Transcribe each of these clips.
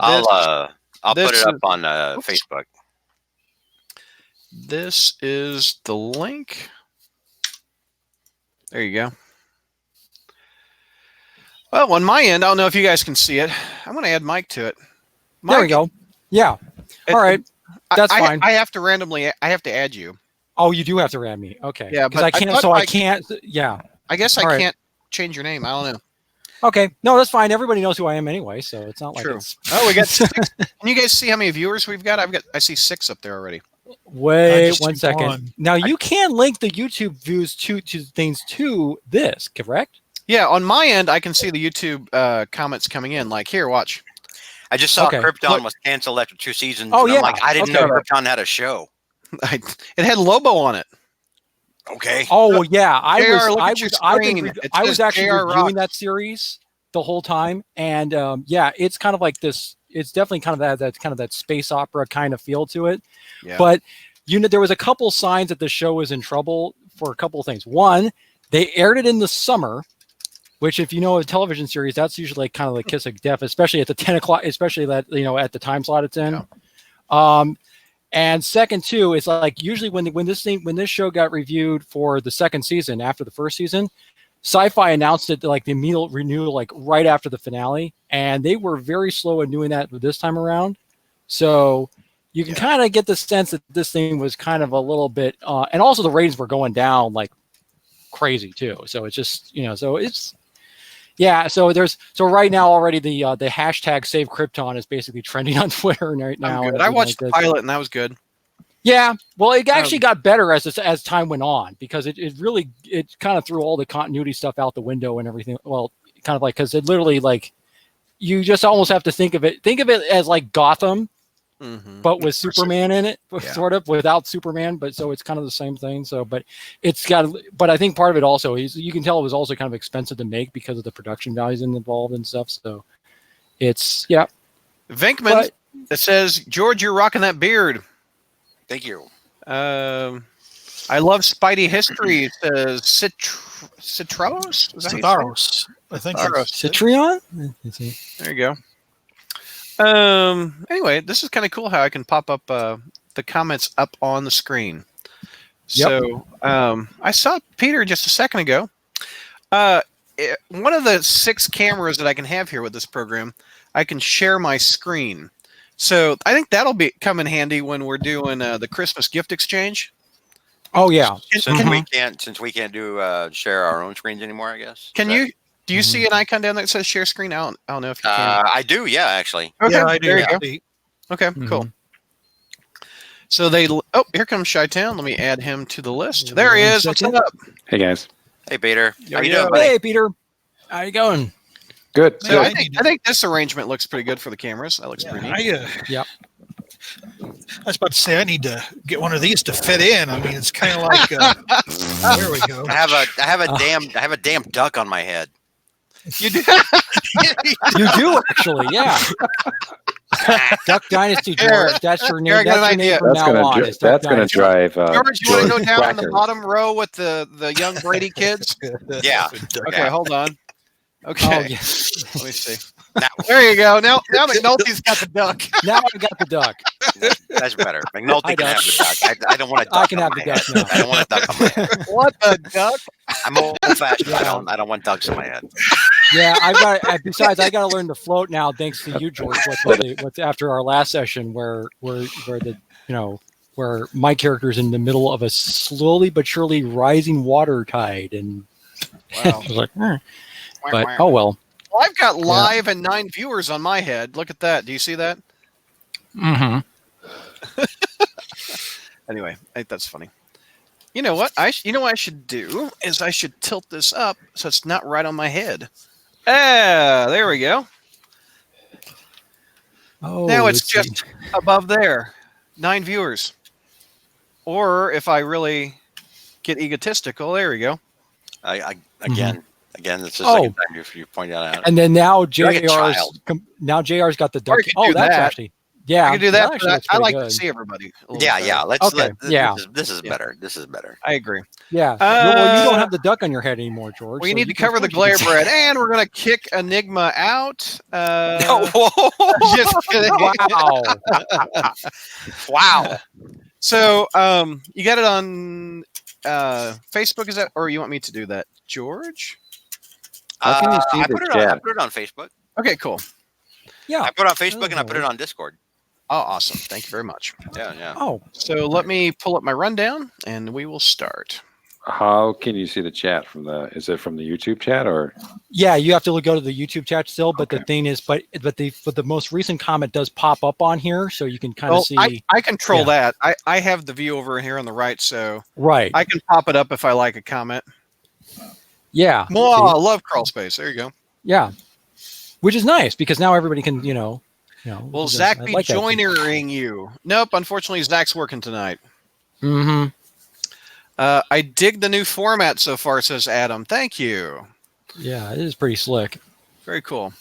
I'll put this it up is- on oops. Facebook. This is the link. There you go. Well, on my end, I don't know if you guys can see it. I'm going to add Mike to it. Mike, There we go. Yeah. All right. That's fine. I have to randomly. I have to add you. Oh, you do have to add me. Okay. Yeah, because but I can't. thought So I can't. Yeah. I guess All I right. can't change your name. I don't know. Okay. No, that's fine. Everybody knows who I am anyway, so it's not like True. it's. Oh, we got 6. Can you guys see how many viewers we've got? I see 6 up there already. Wait just 1 see second. one. Now you can link the YouTube views to things to this, correct? Yeah, on my end, I can see the YouTube comments coming in. Like, here, watch. I just saw Okay. Krypton Look. was canceled after 2 seasons. Oh, and yeah. I'm like, I didn't Okay. know Krypton had a show. It had Lobo on it. Okay. Oh well, yeah. JR, look at your screen. It I was says actually JR reviewing Rocks. that series the whole time, and yeah, it's kind of like this. It's definitely kind of that kind of that space opera kind of feel to it. Yeah. But there was a couple signs that the show was in trouble for a couple of things. One, they aired it in the summer, which, if you know a television series, that's usually kind of like kiss of death, especially at the 10 o'clock, especially that at the time slot it's in. Yeah. And second, too, it's like usually when this show got reviewed for the second season after the first season, Sci-Fi announced it like the immediate renewal, like right after the finale, and they were very slow in doing that this time around. So you can kind of get the sense that this thing was kind of a little bit, and also the ratings were going down like crazy too. So it's just so it's. Yeah, so right now already the hashtag Save Krypton is basically trending on Twitter right now. I watched the pilot and that was good. Yeah, well, it actually got better as time went on because it really kind of threw all the continuity stuff out the window and everything. Well, kind of like because it literally like you just almost have to think of it as like Gotham, but with Superman in it, sort of without Superman. But so it's kind of the same thing. So, but I think part of it also is you can tell it was also kind of expensive to make because of the production values involved and stuff. So it's Venkman, it says, George, you're rocking that beard. Thank you. I love Spidey history. It says Citros? Citaros. I think Citrion. There you go. Anyway, this is kind of cool how I can pop up the comments up on the screen. So I saw Peter just a second ago. One of the 6 cameras that I can have here with this program, I can share my screen. So I think that'll come in handy when we're doing the Christmas gift exchange. Oh yeah. Since we can't do share our own screens anymore, I guess. Do you see an icon down there that says share screen? I don't know if you can. I do, yeah, actually. Okay, Yeah, I do. there you Yeah. go. Okay, cool. So here comes Chi-Town. Let me add him to the list. There he is. What's up? Hey guys. Hey, Peter. How you Yeah. doing, buddy? Hey, Peter. How you going? Good. So Yeah, I think this arrangement looks pretty good for the cameras. That looks pretty neat. Yep. I was about to say I need to get one of these to fit in. I mean, it's kind of like there we go. I have a damn duck on my head. You do. You do actually, yeah. Duck Dynasty, George. That's your name. Eric, That's got your an name idea. from now on. is Duck That's going to Dynasty. drive George, you want to go down in the Quacker. bottom row with the young Brady kids? Yeah. Okay, hold on. Okay, Oh, yeah. let me see. There you go. Now McNulty's got the duck. Now I got the duck. That's better. McNulty I can have got- the duck. I don't want a duck. I can on have my the head. duck now. I don't want a duck on my head. What the duck? I'm old fashioned. I don't want ducks on my head. Yeah, besides I got to learn to float now, thanks to you, George. What's after our last session, where my character's in the middle of a slowly but surely rising water tide, and Wow. I was like, but oh well. Well, I've got live and 9 viewers on my head. Look at that. Do you see that? Mm-hmm. Anyway, I think that's funny. You know what? What I should do is I should tilt this up so it's not right on my head. Ah, there we go. Oh, Now it's let's see. just above there. 9 viewers. Or if I really get egotistical, there we go. Again, it's the Oh. second time you pointed that out. And then now You're like a JR's got the duck. Or you can Oh, do that's that. actually Yeah, I can do that. actually But looks I pretty like to good. see everybody. a little Yeah, better. yeah. Let's. Okay, yeah. This is Yeah. better. This is better. I agree. Yeah. Well, you don't Uh, have the duck on your head anymore, George. We so need you to can- cover the of course you glare can- bread, and we're gonna kick Enigma out. Whoa. Just kidding. Wow. Wow. So, you got it on Facebook? Is that, or you want me to do that, George? How can you see I the put it on. I chat? put it on Facebook. Okay, cool. Yeah. I put it on Facebook and I put it on Discord. Oh, awesome. Thank you very much. Yeah, yeah. Oh, So let me pull up my rundown, and we will start. How can you see the chat from the? Is it from the YouTube chat or? yeah. You have to go to the YouTube chat still, but the Okay. thing is, but the most recent comment does pop up on here, so you can kind of Well, see. I control yeah. that. I have the view over here on the right, so Right. I can pop it up if I like a comment. Yeah. Mwah, See? love crawl space. There you go. Yeah. Which is nice because now everybody can, Will just- Zach I be like that. joining you? Nope. Unfortunately, Zach's working tonight. Mm-hmm. I dig the new format so far, says Adam. Thank you. Yeah, it is pretty slick. Very cool.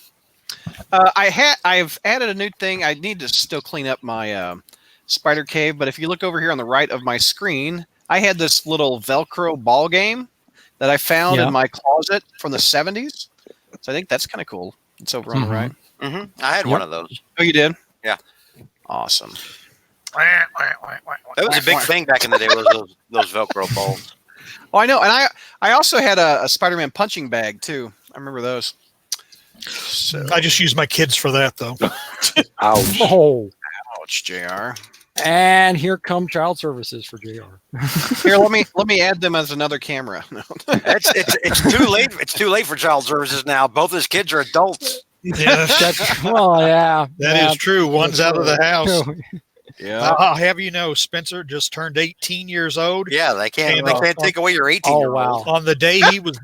I've added a new thing. I need to still clean up my spider cave, but if you look over here on the right of my screen, I had this little Velcro ball game that I found Yeah. in my closet from the 70s. So I think that's kind of cool. It's over on the Mhm. right. I had Yep. one of those. Oh, you did? Yeah. Awesome. That was a big thing back in the day. Was those Velcro balls? Oh, I know. And I also had a Spider-Man punching bag too. I remember those. So, I just use my kids for that, though. Ouch! Oh, ouch, JR. and here come child services for JR. Here, let me add them as another camera. No. It's too late. It's too late for child services now. Both his kids are adults. Yeah, That's well, yeah. that is true. One's out of the house. Yeah. I'll have you know, Spencer just turned 18 years old. Yeah, they can't. And, They can't take away your 18-year-old. wow. On the day he was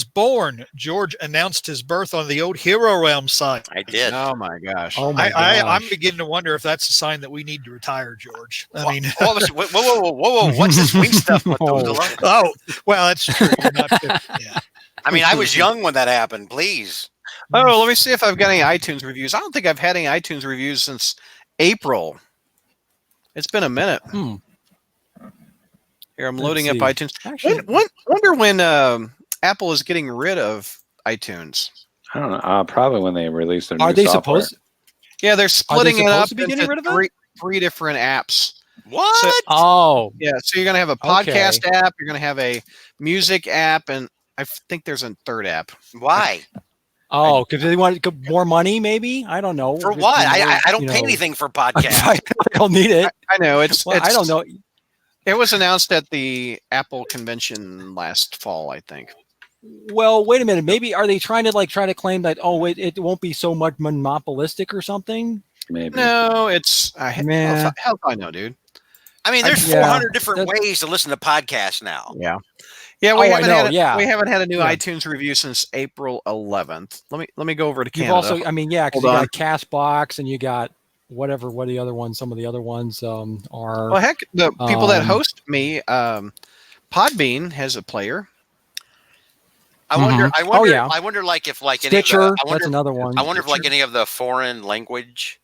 born, George announced his birth on the old Hero Realm site. I did. Oh my gosh. Oh my I'm gosh. beginning to wonder if that's a sign that we need to retire, George. I mean, Whoa! What's this wing stuff? With those Oh. alone? oh, well, that's true. You're not 50, yeah. I mean, I was young when that happened. Please. Oh, let me see if I've got any iTunes reviews. I don't think I've had any iTunes reviews since April. It's been a minute. Hmm. Here, I'm Let's loading up see. iTunes. Actually, Wonder when Apple is getting rid of iTunes. I don't know. Probably when they release their new are they software. supposed? Yeah, they're splitting it supposed up to be into getting rid of it? three different apps. What? So- Oh, Yeah, so you're gonna have a podcast app, you're gonna have a music app, and I think there's a third app. Why? oh, because they want more money, maybe. I don't know. For With what? more, I don't you pay know- anything for I podcasts. don't need it. I know it's, Well, I don't know. It was announced at the Apple convention last fall, I think. Well, wait a minute. Maybe are they trying to claim that? Oh, it won't be so much monopolistic or something. Maybe. No, it's Man. hell if I know, dude. I mean, there's Yeah, 400 different that's- ways to listen to podcasts now. Yeah, Oh, I know, yeah. we haven't had a new Yeah. iTunes review since April 11th. Let me go over to You've Canada. also, I mean, yeah, because Hold you on. got Castbox and you got what the other ones. Some of the other ones are. Well, heck, the people that Um, host me, Podbean has a player. I wonder. Mhm. I wonder. Oh, yeah. I wonder, like if like Stitcher. Any of the, That's another one. I wonder if like any of the foreign language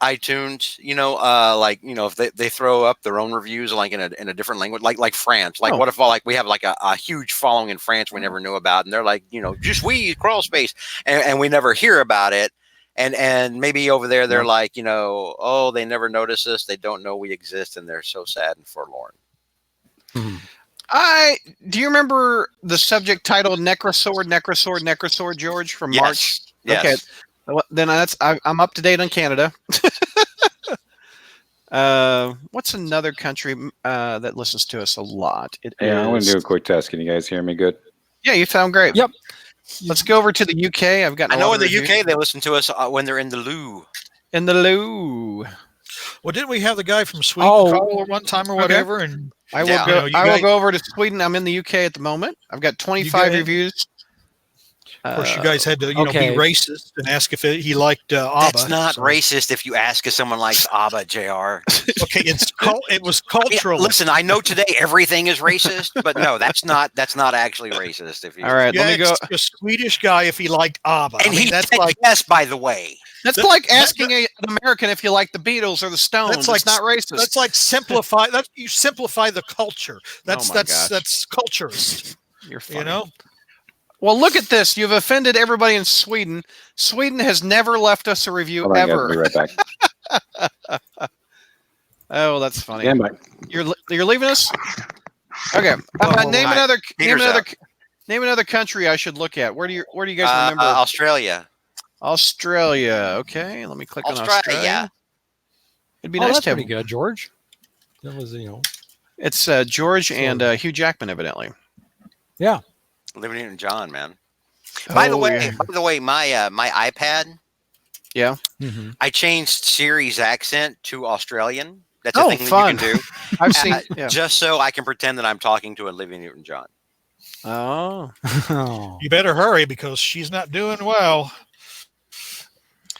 iTunes, if they throw up their own reviews like in a different language, like France. Like Oh. what if like we have like a huge following in France we never knew about, and they're like, just we crawl space, and we never hear about it. And maybe over there they're like, oh, they never notice us, they don't know we exist, and they're so sad and forlorn. Mhm. Do you remember the subject title Necrosword, George, from March? Yes. Okay. Well, then I'm up to date on Canada. What's another country that listens to us a lot? Yeah, I'm going to do a quick test. Can you guys hear me good? Yeah, you sound great. Yep. Let's go over to the UK. I've got. I know in the UK they listen to us when they're in the loo. In the loo. Well, didn't we have the guy from Sweden Oh. call one time or whatever? And I will Yeah. go. You I will guys- go over to Sweden. I'm in the UK at the moment. I've got 25 guys- reviews. Of course, you guys had to, okay. be racist and ask if he liked ABBA. That's not so- racist if you ask if someone likes ABBA, JR. Okay, it was Yeah, cultural. listen, I know today everything is racist, but no, that's not actually racist. If you All right, You let me go. asked a Swedish guy if he liked ABBA. and he that's said like yes, by the way. That's that- like that- asking an American if you like the Beatles or the Stones. That's like- It's not racist. that's like simplify. That you simplify the culture. That's Oh my gosh. that's culturist. You're funny. You know. Well, look at this. You've offended everybody in Sweden. Sweden has never left us a review Hold on, guys, I'll be ever. right back. Oh, that's funny. Stand by. You're leaving us? Okay. Name Hi. Peter's name another country I should look at. Where do you guys remember? Australia. Australia. Okay, let me click on Australia. It'd be Oh, nice that's to have. pretty good, George. That was, It's George and Hugh Jackman, evidently. yeah. Olivia Newton-John, man. By the Oh, way, yeah. my iPad, Yeah. Mm-hmm. I changed Siri's accent to Australian. That's a Oh, thing fun. that you can do, I've seen. Yeah. just so I can pretend that I'm talking to Olivia Newton-John. Oh. Oh. You better hurry because she's not doing well.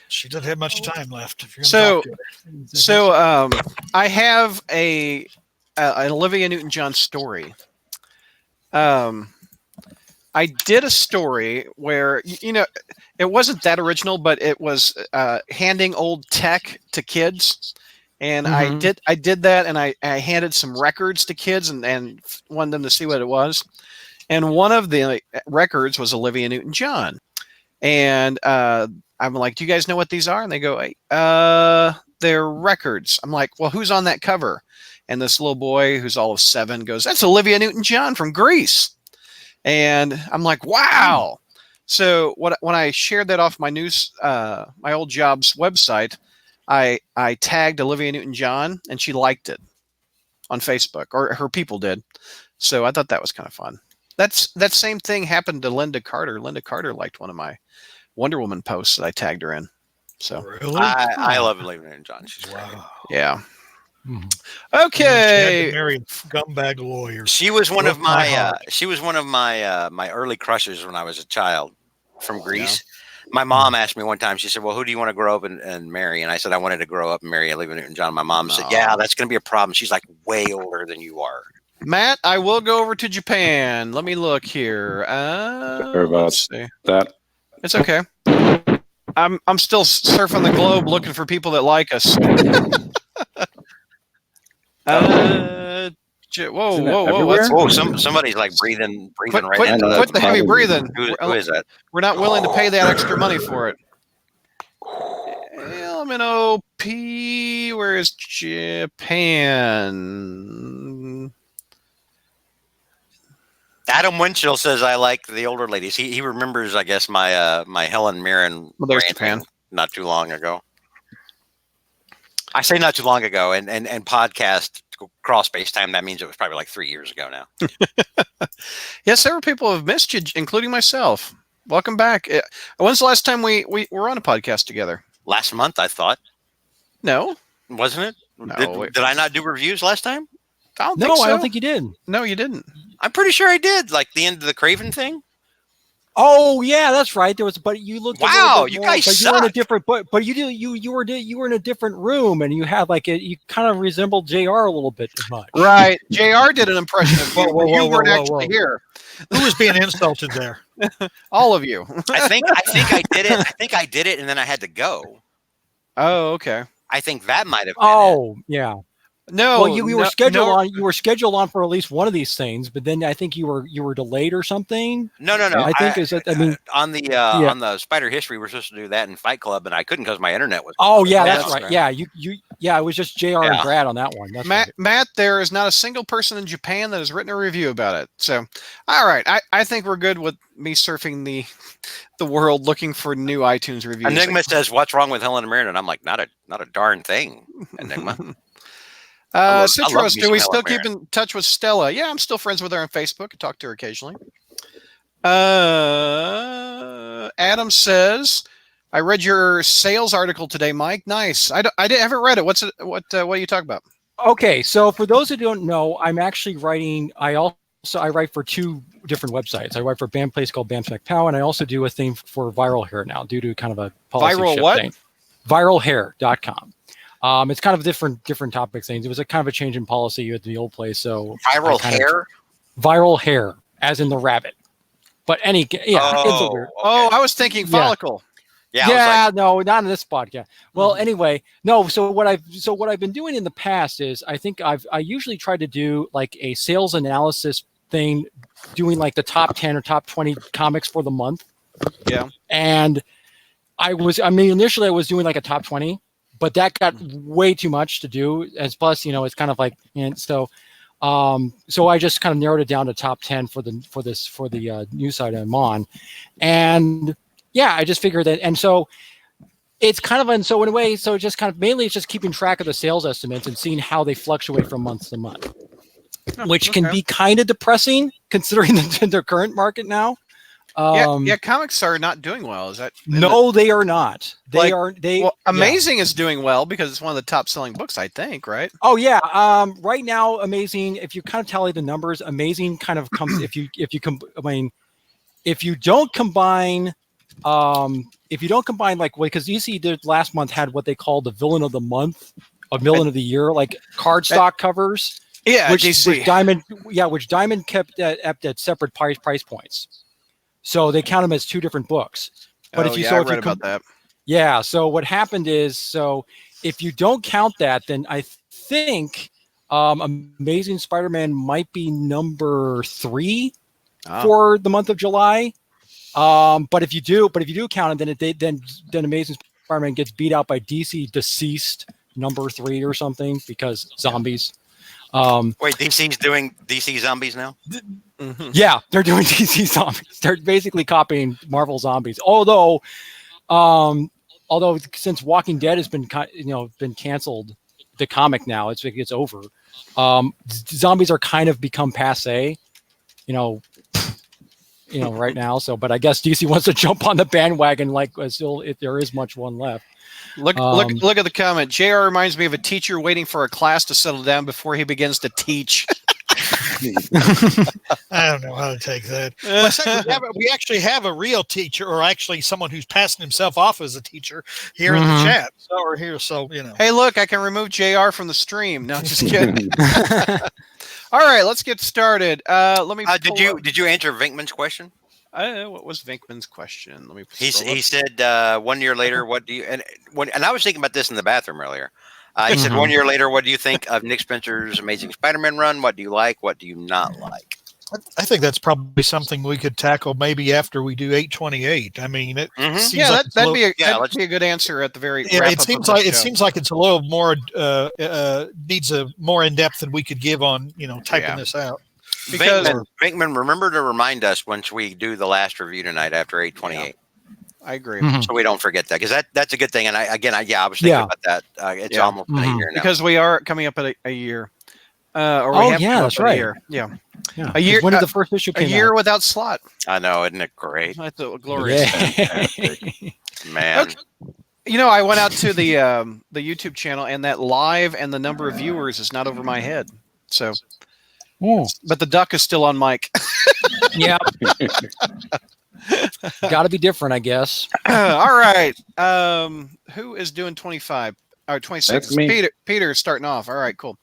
She doesn't have much time left. If you're So- talk to her. So I have an Olivia Newton-John story. I did a story where it wasn't that original, but it was handing old tech to kids, and Mhm. I did that, and I handed some records to kids and wanted them to see what it was, and one of the records was Olivia Newton-John, and I'm like, "Do you guys know what these are?" And they go, "They're records." I'm like, "Well, who's on that cover?" And this little boy who's all of 7 goes, "That's Olivia Newton-John from Grease." And I'm like, "Wow." So when I shared that off my my old job's website, I tagged Olivia Newton-John and she liked it on Facebook, or her people did. So I thought that was kind of fun. That same thing happened to Linda Carter. Linda Carter liked one of my Wonder Woman posts that I tagged her in. So Really? I love Olivia Newton-John. She's great. Wow. yeah. Mhm. She had Okay. to marry a scumbag lawyer. She was one of Broke my my heart. she was one of my my early crushes when I was a child from Greece. My mom asked me one time, she said, "Well, who do you want to grow up and marry?" And I said, "I wanted to grow up and marry Olivia Newton-John." My mom said, Aw. "Yeah, that's going to be a problem." She's like way older than you are. Matt, I will go over to Japan. Let me look here. Sorry about Let's see. that. It's okay. I'm still surfing the globe looking for people that like us. Whoa, Isn't whoa, that whoa! everywhere? Oh, somebody's like breathing Quit, right quit, into know quit the. the heavy probably- breathing. Who is that? We're not willing to pay that extra money for it. LMNOP, where is Japan? Adam Winchell says I like the older ladies. He remembers, I guess, my my Helen Mirren Well, there's ranting Japan. not too long ago. I say not too long ago, and podcast cross space time. That means it was probably like 3 years ago now. Yes, several people have missed you, including myself. Welcome back. When's the last time we were on a podcast together? Last month, I thought, No, wasn't it? No, Did, wait. did I not do reviews last time? I don't No, think so. I don't think you did. No, you didn't. I'm pretty sure I did. Like the end of the Craven thing. Oh yeah, that's right. There was, but you looked. a little Wow, bit you more, guys but you were in a suck. different. But you were in a different room, and you had like you kind of resembled Jr. a little bit too much. Right. JR did an impression of you. Whoa, whoa, You whoa, weren't whoa, actually whoa. here. Who was being insulted there? All of you. I think I did it. I think I did it, and then I had to go. Oh, okay. I think that might have been it. Oh yeah. No. Well, you were scheduled no, on. You were scheduled on for at least one of these things, but then I think you were delayed or something. No. I think is that. I mean, on the on the Spider History, we're supposed to do that in Fight Club, and I couldn't because my internet was. oh yeah, Yeah, that's that's right. right. Yeah, yeah, it was just Jr. and Yeah. Brad on that one. That's Matt, right. Matt, there is not a single person in Japan that has written a review about it. So, all right, I think we're good with me surfing the world looking for new iTunes reviews. Enigma says, "What's wrong with Helen Mirren?" And I'm like, "Not a darn thing." Enigma. I love Citros, me do we some still Helen keep in touch with Stella? Yeah, I'm still friends with her on Facebook. I talk to her occasionally. Adam says, "I read your sales article today, Mike. Nice. I haven't read it. What are you talking about? Okay, so for those who don't know, I'm actually writing. I also I write for 2 different websites. I write for a band place called Bam Smack Pow, and I also do a thing for Viral Hair now, due to kind of a policy Viral shift what? thing. Viralhair.com. It's kind of different topic things. It was a kind of a change in policy at the old place. So Viral hair. Viral hair, as in the rabbit. But it's a weird. Oh, I was thinking follicle. Yeah. I was No, not in this podcast. Well, anyway, no. So what I've been doing in the past is I usually try to do like a sales analysis thing, doing like the top 10 or top 20 comics for the month. Yeah. And initially I was doing like a top 20, but that got way too much to do. As plus, it's kind of like, and so I just kind of narrowed it down to top 10 for the news site I'm on. And yeah, I just figured that, and so it's kind of, and so in a way, so just kind of mainly it's just keeping track of the sales estimates and seeing how they fluctuate from month to month, which can be kind of depressing considering the current market now. Comics are not doing well. Is that no? They are not. Amazing is doing well because it's one of the top selling books, I think, right? Oh yeah. Right now, Amazing. If you kind of tally the numbers, Amazing kind of comes if you don't combine. If you don't combine because DC did last month had what they call the villain of the month, a villain of the year, like cardstock covers. Yeah, which DC. Which Diamond kept at separate price points. So they count them as 2 different books. But if you I read about that. Yeah. So what happened is, if you don't count that, then I think Amazing Spider-Man might be number 3 for the month of July. But if you do count it, then Amazing Spider-Man gets beat out by DC Deceased number 3 or something because zombies. Wait, DC's doing DC Zombies now? Yeah, they're doing DC Zombies. They're basically copying Marvel Zombies. Although since Walking Dead has been canceled, the comic now it's over. Zombies are kind of become passé, right now. So, but I guess DC wants to jump on the bandwagon, still if there is much one left. Look at the comment. JR reminds me of a teacher waiting for a class to settle down before he begins to teach. I don't know how to take that. We actually have a real teacher, or actually someone who's passing himself off as a teacher here in the chat. So Hey, look, I can remove JR from the stream. No, just kidding. All right, let's get started. Let me. Did you answer Vinkman's question? What was Vinkman's question? Let me. He said 1 year later, what do you and I was thinking about this in the bathroom earlier. He said 1 year later, what do you think of Nick Spencer's Amazing Spider-Man run? What do you like? What do you not like? I think that's probably something we could tackle maybe after we do 828. I mean, it seems like that'd be a good answer at the very. Yeah, it seems like it's a little more needs a more in depth than we could give on typing this out. Because Vinkman, remember to remind us once we do the last review tonight after 828. Yeah. I agree. So we don't forget that, because that's a good thing. And I was thinking about that. It's almost been a year now. Because we are coming up at a year. That's right. A year. Yeah. A year. When did the first issue came out? A year without Slott. I know, isn't it great? That's glorious. Man. I went out to the YouTube channel, and that live and the number of viewers is not over my head. So, but the duck is still on mic. Yeah. Got to be different, I guess. All right. Who is doing 25 or 26? That's me. Peter's starting off. All right, cool.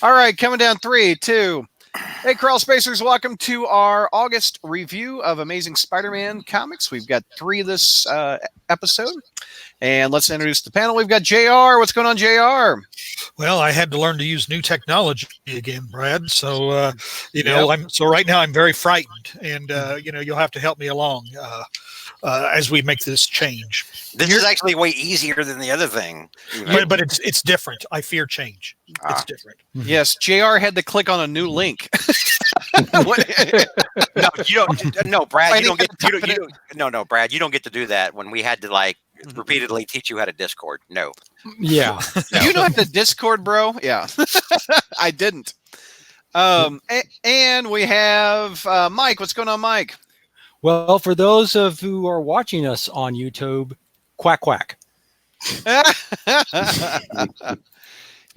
All right, coming down 3, 2. Hey, Crawl Spacers, welcome to our August review of Amazing Spider-Man comics. We've got 3 this episode. And let's introduce the panel. We've got JR. What's going on, JR? Well, I had to learn to use new technology again, Brad. So, so right now I'm very frightened, and you'll have to help me along as we make this change. This is actually way easier than the other thing. But it's different. I fear change. It's different. Yes, JR had to click on a new link. No, you don't. No, Brad, you don't get. No, Brad, you don't get to do that when we had to repeatedly teach you how to Discord. No. Yeah. No. You know how to Discord, bro? Yeah. I didn't. And we have Mike. What's going on, Mike? Well, for those of who are watching us on YouTube, quack quack.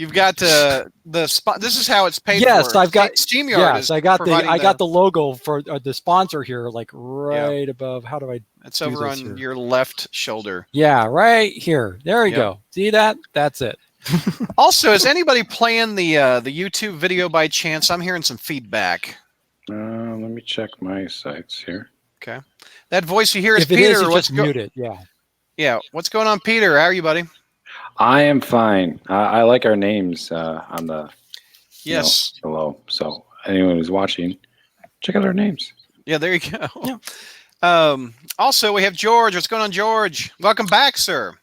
You've got the spot. This is how it's paid for. Yes, I've got StreamYard. Yes, is I got providing the logo for the sponsor here, like right above. How do I? It's do over this on here? your left shoulder. Yeah, right here. There you Yep. go. See that? That's it. Also, is anybody playing the YouTube video by chance? I'm hearing some feedback. Let me check my sites here. That voice you hear is If it Peter. is, Let's just go. mute it. Yeah. Yeah, what's going on, Peter? How are you, buddy? I am fine. I like our names on the Yes. below. So anyone who's watching, check out our names. Yeah, there you go. Also, we have George. What's going on, George? Welcome back, sir.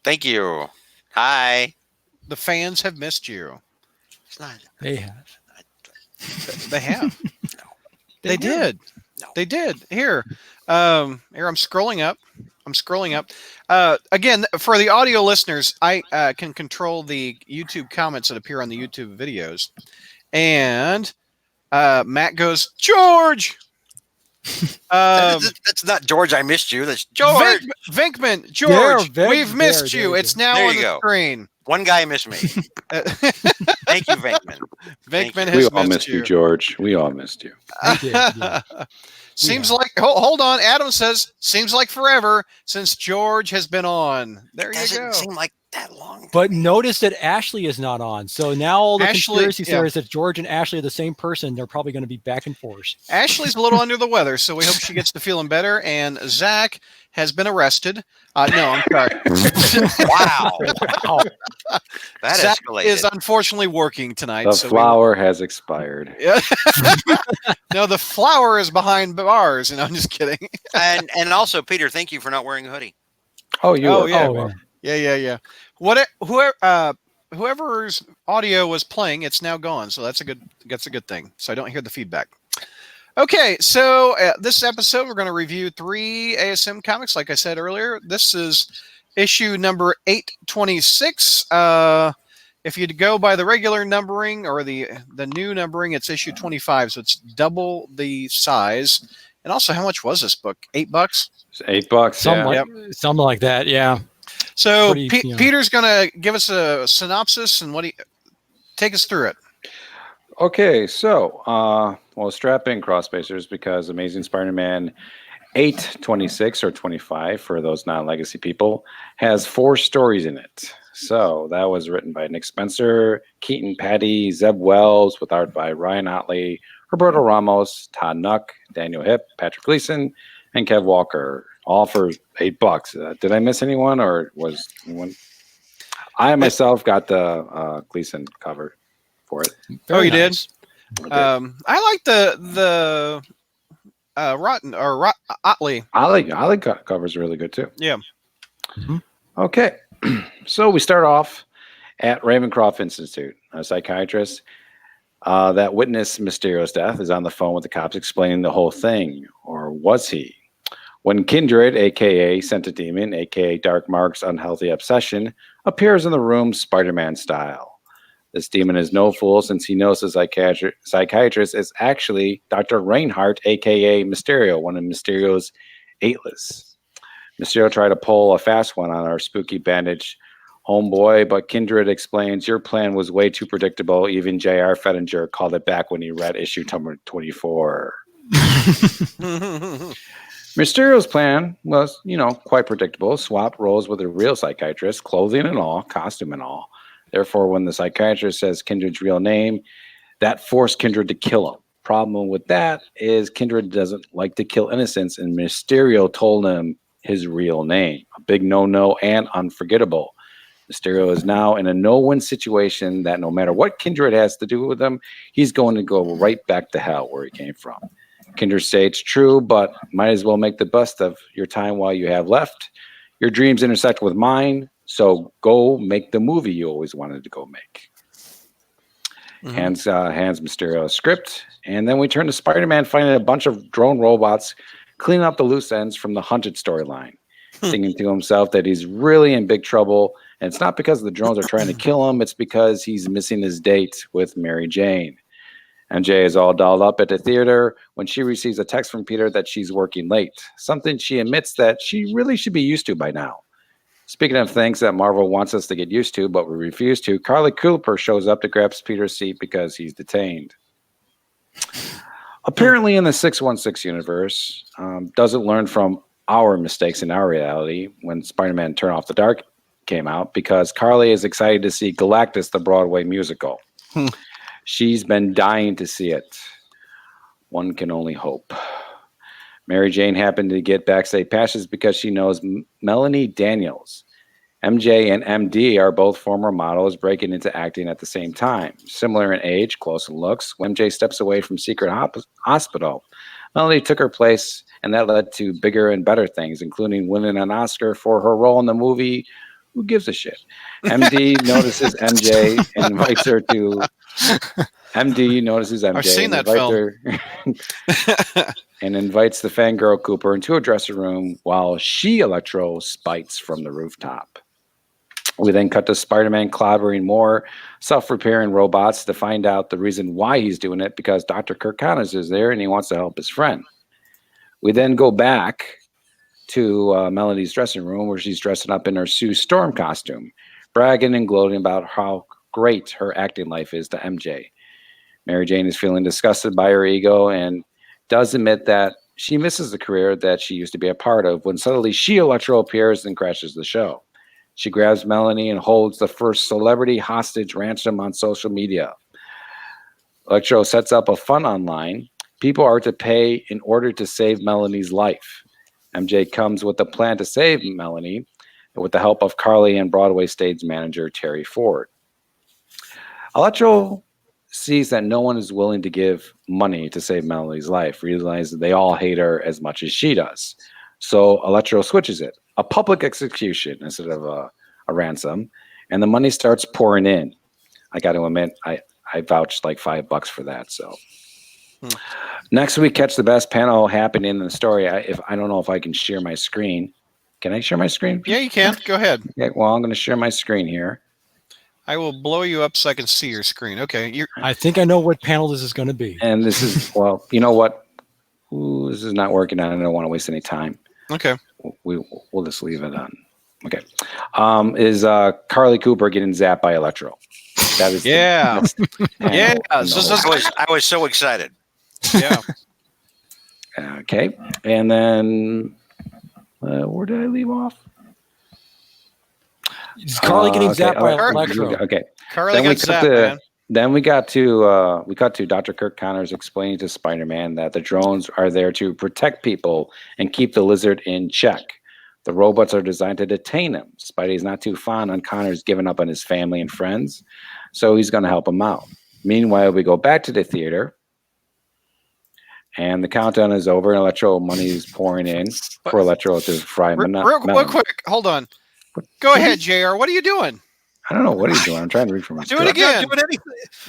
Thank you. Hi. The fans have missed you. It's not. They have. They have. They did. No. They did. Here, I'm scrolling up. Again, for the audio listeners, I can control the YouTube comments that appear on the YouTube videos. And Matt goes, George! That's not George. I missed you. That's George. Vinkman, George, There, we've missed there you. you It's go. now There on you the go. screen. One guy missed me. Thank you, Venkman. Vinkman We has all missed you, George. We all missed you. We did, yeah. Seems Yeah. like hold on. Adam says seems like forever since George has been on. There It you doesn't go. seem like that long. But notice that Ashley is not on. So now all the Ashley- conspiracy yeah. theories that George and Ashley are the same person, they're probably going to be back and forth. Ashley's a little under the weather, so we hope she gets to feeling better. And Zach has been arrested. No, I'm sorry. Wow, Wow. that Zach escalated. is unfortunately working tonight. The so we- flower has expired. Yeah. No, the flower is behind bars, and I'm just kidding. and also, Peter, thank you for not wearing a hoodie. Oh, you Oh, are. yeah. Oh, yeah. Yeah. Whoever's audio was playing, it's now gone. So that's a good thing. So I don't hear the feedback. Okay, so this episode we're going to review 3 ASM comics. Like I said earlier, this is issue number 826. If you go by the regular numbering or the new numbering, it's issue 25, so it's double the size. And also, how much was this book? $8? It's $8. Something like that. Yeah. So Pretty, you know. Peter's going to give us a synopsis and take us through it. Okay, so well, strap in, crossbasers, because Amazing Spider-Man 826 or 25 for those non-legacy people has 4 stories in it. So that was written by Nick Spencer, Keaton Patty, Zeb Wells, with art by Ryan Otley, Roberto Ramos, Todd Nuck, Daniel Hip, Patrick Gleason, and Kev Walker, all for $8. Did I miss anyone, or was anyone? I myself got the Gleason cover for it. Oh, you Very did? I did. I like the Otley. Ollie covers really good too. Yeah. Okay, so we start off at Ravencroft Institute. A psychiatrist that witnessed Mysterio's death is on the phone with the cops explaining the whole thing, or was he? When Kindred, aka Sentidemon, aka Dark Mark's unhealthy obsession, appears in the room Spider-Man style. This demon is no fool since he knows the psychiatrist is actually Dr. Reinhardt, aka Mysterio, one of Mysterio's Atlas. Mysterio tried to pull a fast one on our spooky bandage homeboy, but Kindred explains your plan was way too predictable. Even J.R. Fettinger called it back when he read issue number 24. Mysterio's plan was, quite predictable. Swap roles with a real psychiatrist, clothing and all, costume and all. Therefore, when the psychiatrist says Kindred's real name, that forced Kindred to kill him. Problem with that is Kindred doesn't like to kill innocents, and Mysterio told him his real name. A big no-no and unforgettable. Mysterio is now in a no-win situation that no matter what Kindred has to do with him, he's going to go right back to hell where he came from. Kindred states true, but might as well make the best of your time while you have left. Your dreams intersect with mine, so go make the movie you always wanted to go make. Hands Mysterio a script, and then we turn to Spider-Man finding a bunch of drone robots cleaning up the loose ends from the Hunted storyline, thinking to himself that he's really in big trouble, and it's not because the drones are trying to kill him, it's because he's missing his date with Mary Jane. MJ is all dolled up at the theater when she receives a text from Peter that she's working late, something she admits that she really should be used to by now. Speaking of things that Marvel wants us to get used to, but we refuse to, Carly Cooper shows up to grab Peter's seat because he's detained. Apparently, in the 616 universe, doesn't learn from our mistakes in our reality when Spider-Man Turn Off the Dark came out, because Carly is excited to see Galactus, the Broadway musical. She's been dying to see it. One can only hope. Mary Jane happened to get backstage passes because she knows Melanie Daniels. MJ and MD are both former models breaking into acting at the same time. Similar in age, close in looks, when MJ steps away from Secret Hospital, Melanie took her place, and that led to bigger and better things, including winning an Oscar for her role in the movie Who Gives a Shit. MD notices MJ and invites her to... MD notices MJ I've seen and that invites film. her and invites the fangirl Cooper into a dressing room while she, Electro, spites from the rooftop. We then cut to Spider-Man clobbering more self-repairing robots to find out the reason why he's doing it, because Dr. Kirk Connors is there and he wants to help his friend. We then go back to Melody's dressing room where she's dressing up in her Sue Storm costume, bragging and gloating about how great her acting life is to MJ. Mary Jane is feeling disgusted by her ego and does admit that she misses the career that she used to be a part of, when suddenly she, Electro, appears and crashes the show. She grabs Melanie and holds the first celebrity hostage ransom on social media. Electro sets up a fund online. People are to pay in order to save Melanie's life. MJ comes with a plan to save Melanie with the help of Carly and Broadway stage manager Terry Ford. Electro sees that no one is willing to give money to save Melanie's life, realizes they all hate her as much as she does. So Electro switches it, a public execution instead of a ransom, and the money starts pouring in. I got to admit, I vouched like $5 for that. So next we catch the best panel happening in the story. I don't know if I can share my screen. Can I share my screen? Yeah, you can. Go ahead. Okay, well, I'm going to share my screen here. I will blow you up so I can see your screen. Okay. I think I know what panel this is going to be. And this is, well, you know what? Ooh, this is not working. I don't want to waste any time. Okay. We'll just leave it on. Okay. Is Carly Cooper getting zapped by Electro? That is Yeah. Yeah. I was so excited. Yeah. Okay. And then where did I leave off? Is Carly getting zapped by Electro? Okay. Carly Then we got cut zapped, to man. then we cut to Dr. Kirk Connors explaining to Spider-Man that the drones are there to protect people and keep the lizard in check. The robots are designed to detain him. Spidey's not too fond on Connors giving up on his family and friends, so he's going to help him out. Meanwhile, we go back to the theater, and the countdown is over, and Electro money is pouring in for Electro to fry Real quick. Hold on. Go ahead, JR. What are you doing? I don't know what he's doing. I'm trying to read from his Do it book. again. Doing anything.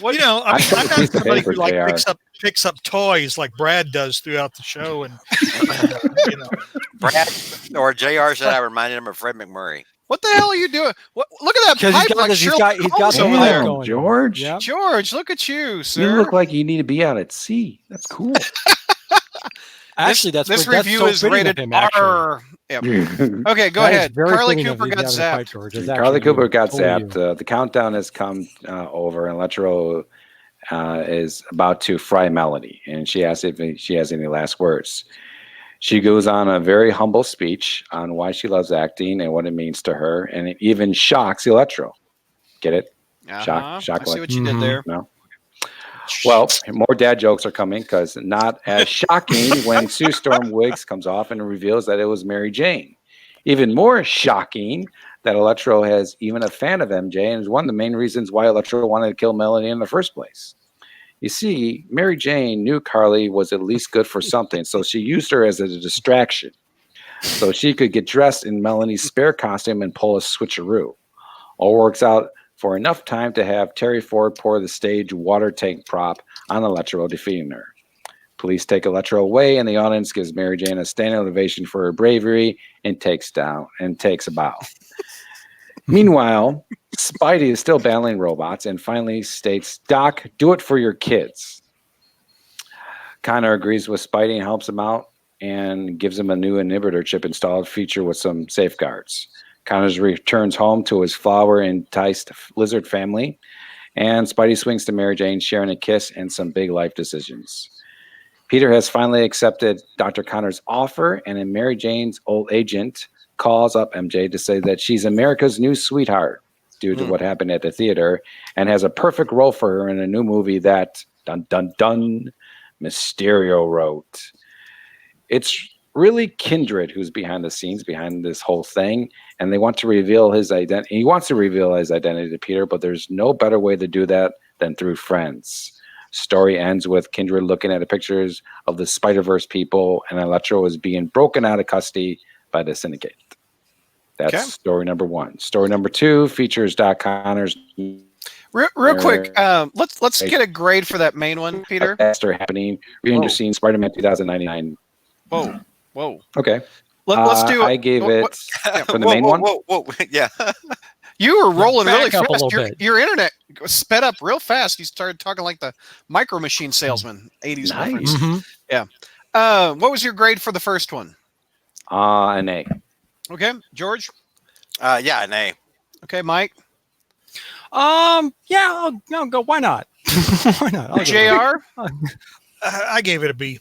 Well, I'm took a not piece of somebody paper, who like JR. picks up toys like Brad does throughout the show, and Brad or JR said I reminded him of Fred McMurray. What the hell are you doing? Look at that Because pipe he's got like this- he's Sherlock got Holmes the over pipe there. going. George. Yep. George, look at you, sir. You look like you need to be out at sea. That's cool. Actually, this that's review so is fitting of rated him, actually. R. Yep. Okay, go That is ahead. very Carly fitting of Cooper you got having a pipe, zapped. George. It's Carly actually Cooper got totally zapped. The countdown has come over, and Electro is about to fry Melody, and she asks if she has any last words. She goes on a very humble speech on why she loves acting and what it means to her, and it even shocks Electro. Get it? Shock I see what you did Mhm. there. No? Well, more dad jokes are coming, because not as shocking when Sue Storm Wiggs comes off and reveals that it was Mary Jane. Even more shocking that Electro has even a fan of MJ and is one of the main reasons why Electro wanted to kill Melanie in the first place. You see, Mary Jane knew Carly was at least good for something, so she used her as a distraction so she could get dressed in Melanie's spare costume and pull a switcheroo. All works out for enough time to have Terry Ford pour the stage water tank prop on Electro, defeating her. Police take Electro away, and the audience gives Mary Jane a standing ovation for her bravery and takes a bow. Meanwhile, Spidey is still battling robots and finally states, "Doc, do it for your kids." Connor agrees with Spidey and helps him out and gives him a new inhibitor chip installed feature with some safeguards. Connors returns home to his flower-enticed lizard family, and Spidey swings to Mary Jane, sharing a kiss and some big life decisions. Peter has finally accepted Dr. Connors' offer, and then Mary Jane's old agent calls up MJ to say that she's America's new sweetheart due to what happened at the theater, and has a perfect role for her in a new movie that, dun dun dun, Mysterio wrote. It's really Kindred who's behind the scenes, behind this whole thing, and they want to reveal his identity. He wants to reveal his identity to Peter, but there's no better way to do that than through friends. Story ends with Kindred looking at the pictures of the Spider-Verse people, and Electro is being broken out of custody by the Syndicate. That's Okay. story number 1. Story number 2 features Doc Connors. Real quick, let's get a grade for that main one, Peter. Disaster happening. Reintroducing Spider-Man 2099. Whoa. Okay. Let's do it. I gave it for the Whoa, main whoa, one. Whoa. Yeah. You were rolling really Back up a fast. little Your, bit. your internet sped up real fast. You started talking like the Micro Machine salesman, 80s Nice. reference. Mhm. What was your grade for the first one? An A. Okay, George. Yeah, an A. Okay, Mike. Yeah, I'll go. Why not? Why not? I'll give it a- Jr. I gave it a B.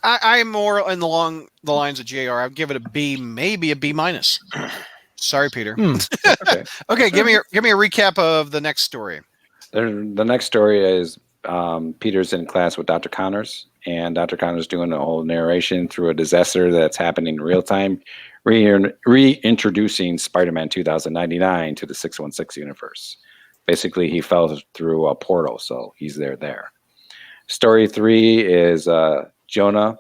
I'm more along the lines of Jr. I'd give it a B, maybe a B minus. Sorry, Peter. Okay. Okay, give me a recap of the next story. The next story is Peter's in class with Dr. Connors, and Dr. Connors doing a whole narration through a disaster that's happening in real time, reintroducing Spider-Man 2099 to the 616 universe. Basically, he fell through a portal, so he's there. Story 3 is Jonah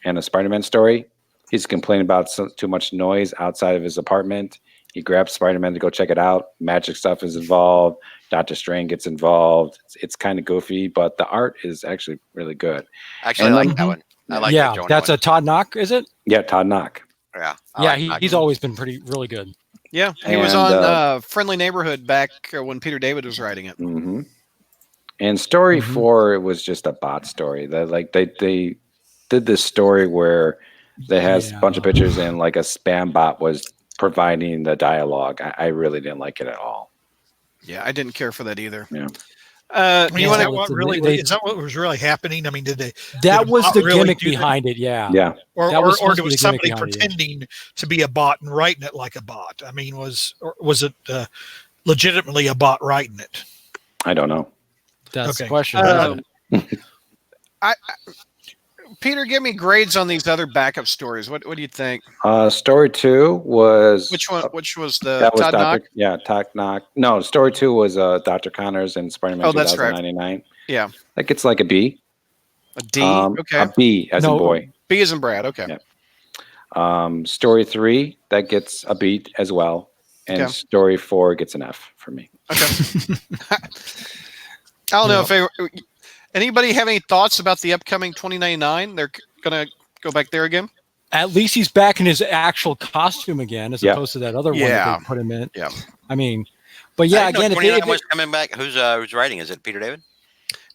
and a Spider-Man story. He's complaining about too much noise outside of his apartment. He grabs Spider-Man to go check it out. Magic stuff is involved. Doctor Strange gets involved. It's kind of goofy, but the art is actually really good. Actually, And I like then- that one. I like yeah, that Jonah that's one. a Todd Knock, is it? Yeah, Todd Knock. Yeah, He's always been really good. Yeah, he was And, on Friendly Neighborhood back when Peter David was writing it. Mm-hmm. And story Mhm. 4, it was just a bot story. They did this story where they has a bunch of pictures and like a spam bot was providing the dialogue. I really didn't like it at all. Yeah, I didn't care for that either. Yeah. I mean, You is want that to? what really they- is that what was really happening? I mean, did they That Did was Bot the really gimmick do that? behind it. Yeah. Yeah. or That was or supposed to be was the gimmick somebody behind it, yeah. pretending to be a bot and writing it like a bot? I mean, was it legitimately a bot writing it? I don't know. That's the Okay. question. Peter, give me grades on these other backup stories. What do you think? Story 2 was Which one? Which was the that was Todd Knock? Dr. Yeah, Todd Knock. No, story 2 was Dr. Connors and Spider-Man Oh, that's right. 2099. Yeah, That gets like a B. a D. Okay, A B as No. in boy. B is in Brad. Okay. Yeah. Story 3 that gets a B as well, and Okay. story 4 gets an F for me. Okay. I don't know if anybody have any thoughts about the upcoming 2099. They're gonna go back there again. At least he's back in his actual costume again, as Yeah. opposed to that other one Yeah. that they put him in. Yeah. I mean, but yeah, I didn't know again, if 29 they, was coming back. Who's writing? Is it Peter David?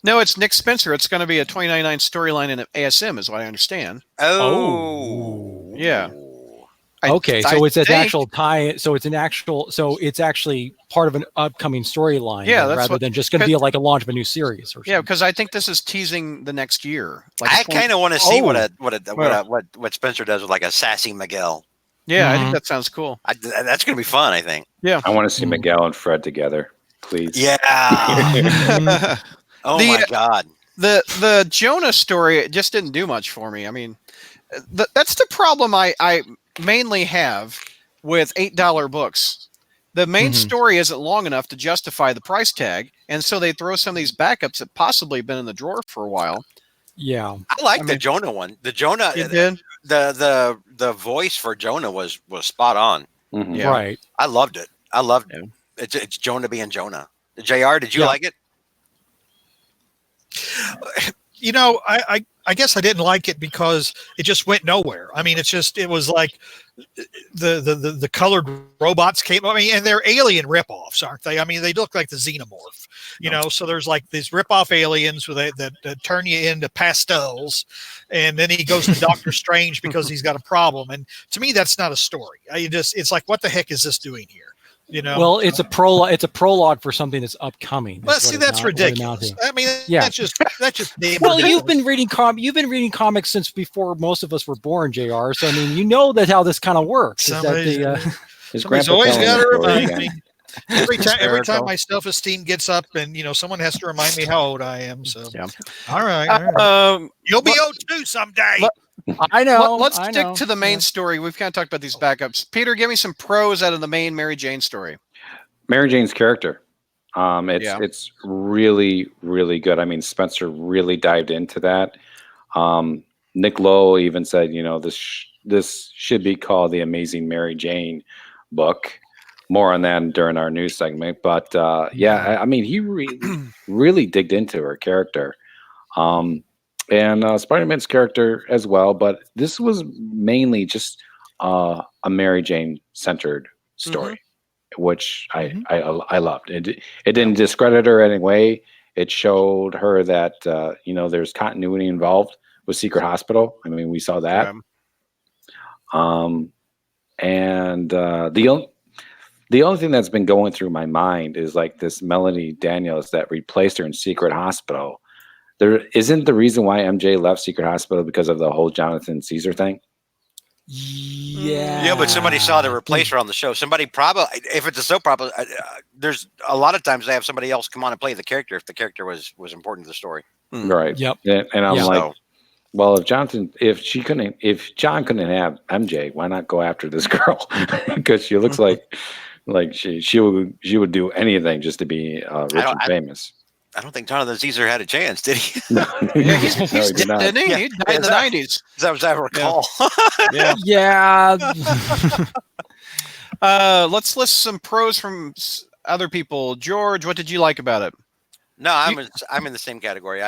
No, it's Nick Spencer. It's going to be a 2099 storyline in ASM, is what I understand. Oh, Yeah. okay, so it's an think- actual tie. So it's actually part of an upcoming storyline. Yeah, then, that's rather what- than just going to be like a launch of a new series. Or Yeah, something. because I think this is teasing the next year. I kind of want to see Oh. what Spencer does with like a sassy Miguel. Yeah, I Mhm. think that sounds cool. That's gonna be fun. I think. I want to see Mm. Miguel and Fred together, please. Yeah. Oh The- my God. The Jonah story just didn't do much for me. I mean, that's the problem I mainly have with $8 books. The main Mhm. story isn't long enough to justify the price tag, and so they throw some of these backups that possibly been in the drawer for a while. Yeah. I like I the mean- Jonah one. The Jonah, You did? the voice for Jonah was spot on. Mhm. Yeah. Right. I loved it. I loved Yeah. it. It's Jonah being Jonah. JR, did you Yeah. like it? You know, I I guess I didn't like it because it just went nowhere. I mean, it was like the colored robots came. I mean, and they're alien ripoffs, aren't they? I mean, they look like the Xenomorph, you know. So there's like these ripoff aliens that turn you into pastels, and then he goes to Doctor Strange because he's got a problem. And to me, that's not a story. It's like, what the heck is this doing here? You know. Well, it's a prologue. It's a prologue for something that's upcoming. Well, see, that's ridiculous. I mean, Yeah. that's just Well, ridiculous. you've been reading comics since before most of us were born, JR. So I mean, you know that how this kind of works. Is that His Somebody's grandpa always telling got the to story remind again. me. Every time Hysterical. my self-esteem gets up, and someone has to remind me how old I am. So, Yeah. all right. You'll be let- old too someday. I know. Let's I stick know. to the main story. We've kind of talked about these backups. Peter, give me some pros out of the main Mary Jane story. Mary Jane's character. Yeah. It's really, really good. I mean, Spencer really dived into that. Nick Lowe even said, this should be called the Amazing Mary Jane book. More on that during our news segment. But I mean, he really digged into her character. And Spider-Man's character as well. But this was mainly just a Mary Jane centered story. Which I loved. It didn't discredit her in any way. It showed her that there's continuity involved with Secret Hospital. I mean, we saw that. And the only thing that's been going through my mind is like this Melanie Daniels that replaced her in Secret Hospital. There isn't the reason why MJ left Secret Hospital because of the whole Jonathan Caesar thing. Yeah, but somebody saw the replacer on the show. Somebody probably, if it's a soap opera, there's a lot of times they have somebody else come on and play the character if the character was important to the story. Right. Yep. And I'm Yeah. like, well, if John couldn't have MJ, why not go after this girl? Because she looks like she would do anything just to be rich and famous. I don't think Jonathan Caesar had a chance, did he? No, Yeah, he's no, he did not. didn't he? Yeah. He died in the 90s. As I recall. Yeah. Yeah. Let's list some pros from other people. George, what did you like about it? No, I'm in the same category.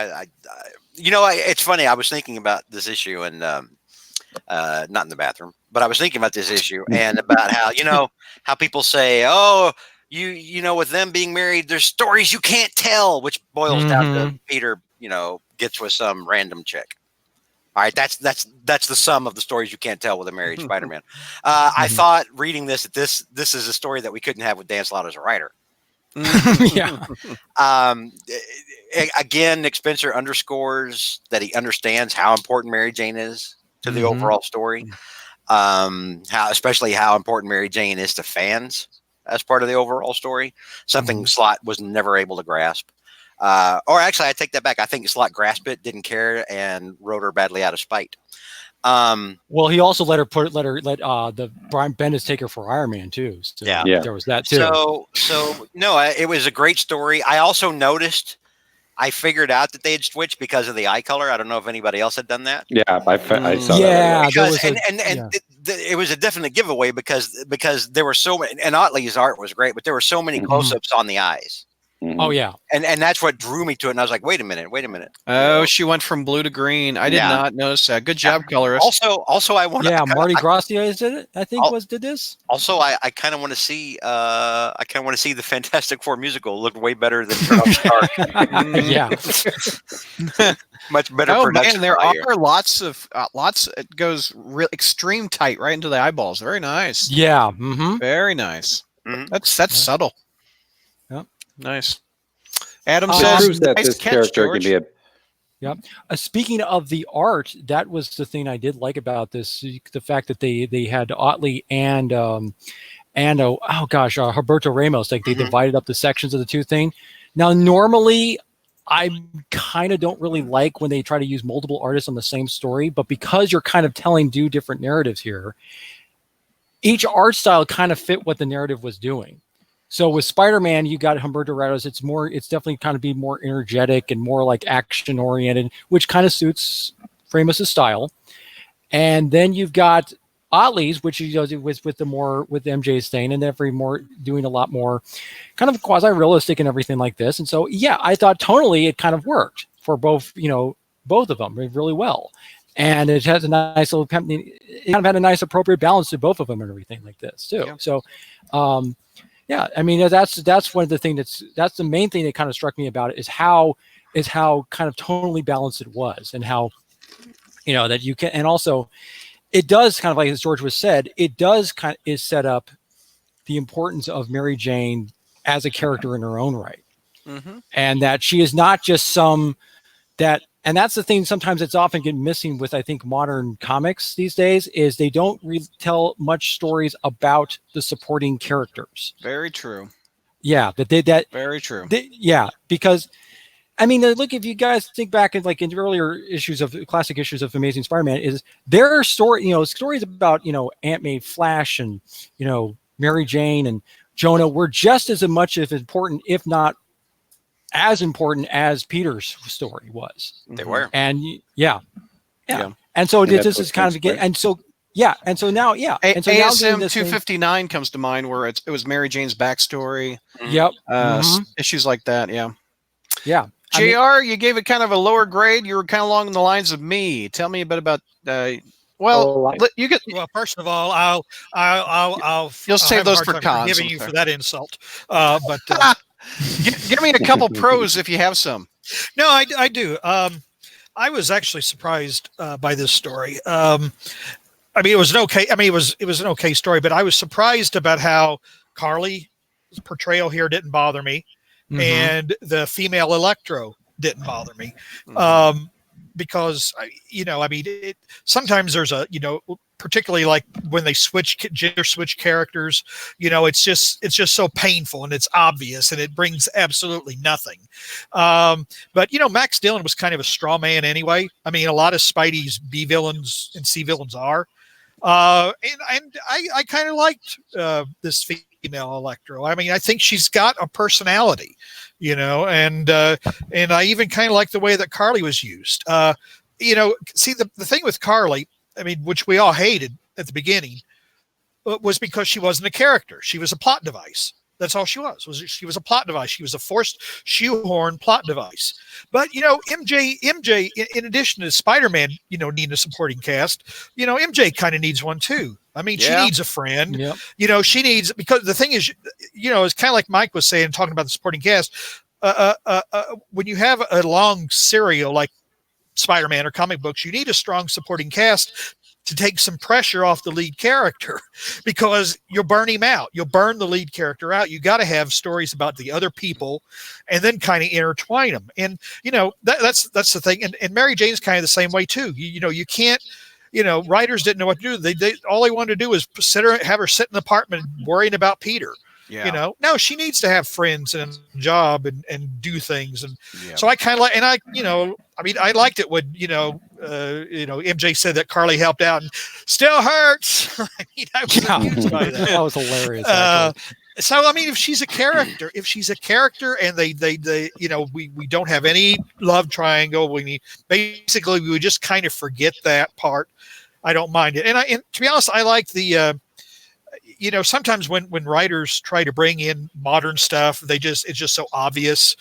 It's funny. I was thinking about this issue and not in the bathroom, but I was thinking about this issue and about how how people say, oh, with them being married, there's stories you can't tell, which boils down to Peter, gets with some random chick. All right, that's the sum of the stories you can't tell with a married Spider-Man. I thought reading this is a story that we couldn't have with Dan Slott as a writer. Yeah. Again, Nick Spencer underscores that he understands how important Mary Jane is to the overall story. Especially how important Mary Jane is to fans as part of the overall story. Something Slott was never able to grasp. Or actually, I take that back. I think Slott grasped it, didn't care, and wrote her badly out of spite. Well, he also let the Brian Bendis take her for Iron Man too. So Yeah. there was that too. So no, it was a great story. I also noticed, I figured out that they had switched because of the eye color. I don't know if anybody else had done that. Yeah, I saw Yeah. that. there Because, was it was a definite giveaway because there were so many, and Otley's art was great, but there were so many close-ups on the eyes. Oh yeah. And that's what drew me to it. And I was like, wait a minute. Oh, she went from blue to green. I did not notice that. Good job, colorist. Also, I want Yeah, Marty Gracia did it. I think did this. Also, I kind of want to see. I kind of want to see the Fantastic Four musical. Look way better than Charles Stark. Yeah. Much better Oh production. man, there value. are lots. It goes real extreme tight right into the eyeballs. Very nice. Yeah. Mm-hmm. Very nice. Mhm. That's subtle. Yep. Nice. Adam It says, Proves that nice this catch, character George. can be a Speaking of the art, that was the thing I did like about this: the fact that they had Otley and Humberto Ramos, like they divided up the sections of the two thing. Now, normally, I kind of don't really like when they try to use multiple artists on the same story, but because you're kind of telling two different narratives here, each art style kind of fit what the narrative was doing. So with Spider-Man, you got Humberto Ramos. It's definitely kind of be more energetic and more like action oriented, which kind of suits Ramos' style. And then you've got Otley's, which he does with MJ's thing, and every more doing a lot more kind of quasi realistic and everything like this. And so, yeah, I thought tonally it kind of worked for both, both of them really well, and it has a nice little company. It kind of had a nice appropriate balance to both of them and everything like this too. Yeah. So, yeah, I mean that's one of the things that's the main thing that kind of struck me about it is how kind of tonally balanced it was, and how that you can, and also it does kind of like as George was said, it does kind of is set up the importance of Mary Jane as a character in her own right, and that she is not just some that. And that's the thing. Sometimes it's often get missing with, I think, modern comics these days is they don't tell much stories about the supporting characters. Very true. Yeah, very true. Because I mean, look, if you guys think back in like in earlier classic issues of Amazing Spider-Man, is there are stories about Aunt May, Flash, and Mary Jane and Jonah were just as much as important, if not as important as Peter's story was. They were. And yeah. And so this is kind of again, and so now, and so now ASM 259 comes to mind where it was Mary Jane's backstory. Yep. Issues like that. Yeah. JR, you gave it kind of a lower grade. You were kind of along the lines of me. Tell me a bit about. You get. Well, first of all, I'll You'll save those for cons. Giving you for that insult, but give me a couple pros if you have some. No, I do. I was actually surprised by this story. I mean, it was an okay. I mean, it was an okay story, but I was surprised about how Carly's portrayal here didn't bother me, and the female Electro didn't bother me. Because I mean, sometimes there's particularly like when they gender switch characters, it's just so painful and it's obvious and it brings absolutely nothing. But Max Dillon was kind of a straw man anyway. I mean, a lot of Spidey's B villains and C villains are, and I kind of liked this female Electro. I mean, I think she's got a personality. And I even kind of like the way that Carly was used. See the thing with Carly, I mean, which we all hated at the beginning, was because she wasn't a character. She was a plot device. That's all she was. She was a plot device. She was a forced shoehorn plot device. But MJ, in addition to Spider-Man, needing a supporting cast, MJ kind of needs one too. I mean, she needs a friend. Yep. She needs, because the thing is, it's kind of like Mike was saying, talking about the supporting cast. When you have a long serial like Spider-Man or comic books, you need a strong supporting cast to take some pressure off the lead character, because you'll burn him out. You'll burn the lead character out. You got to have stories about the other people and then kind of intertwine them. And, that's the thing. And Mary Jane's kind of the same way too. You can't, writers didn't know what to do. They all they wanted to do was have her sit in the apartment worrying about Peter. Yeah. No, she needs to have friends and a job and do things. And so I kind of like, and I mean, I liked it when, MJ said that Carly helped out and still hurts. I mean, I was amused by that. That was hilarious. So, I mean, if she's a character and we don't have any love triangle, we would just kind of forget that part. I don't mind it. And to be honest, I like the, sometimes when writers try to bring in modern stuff, it's just so obvious.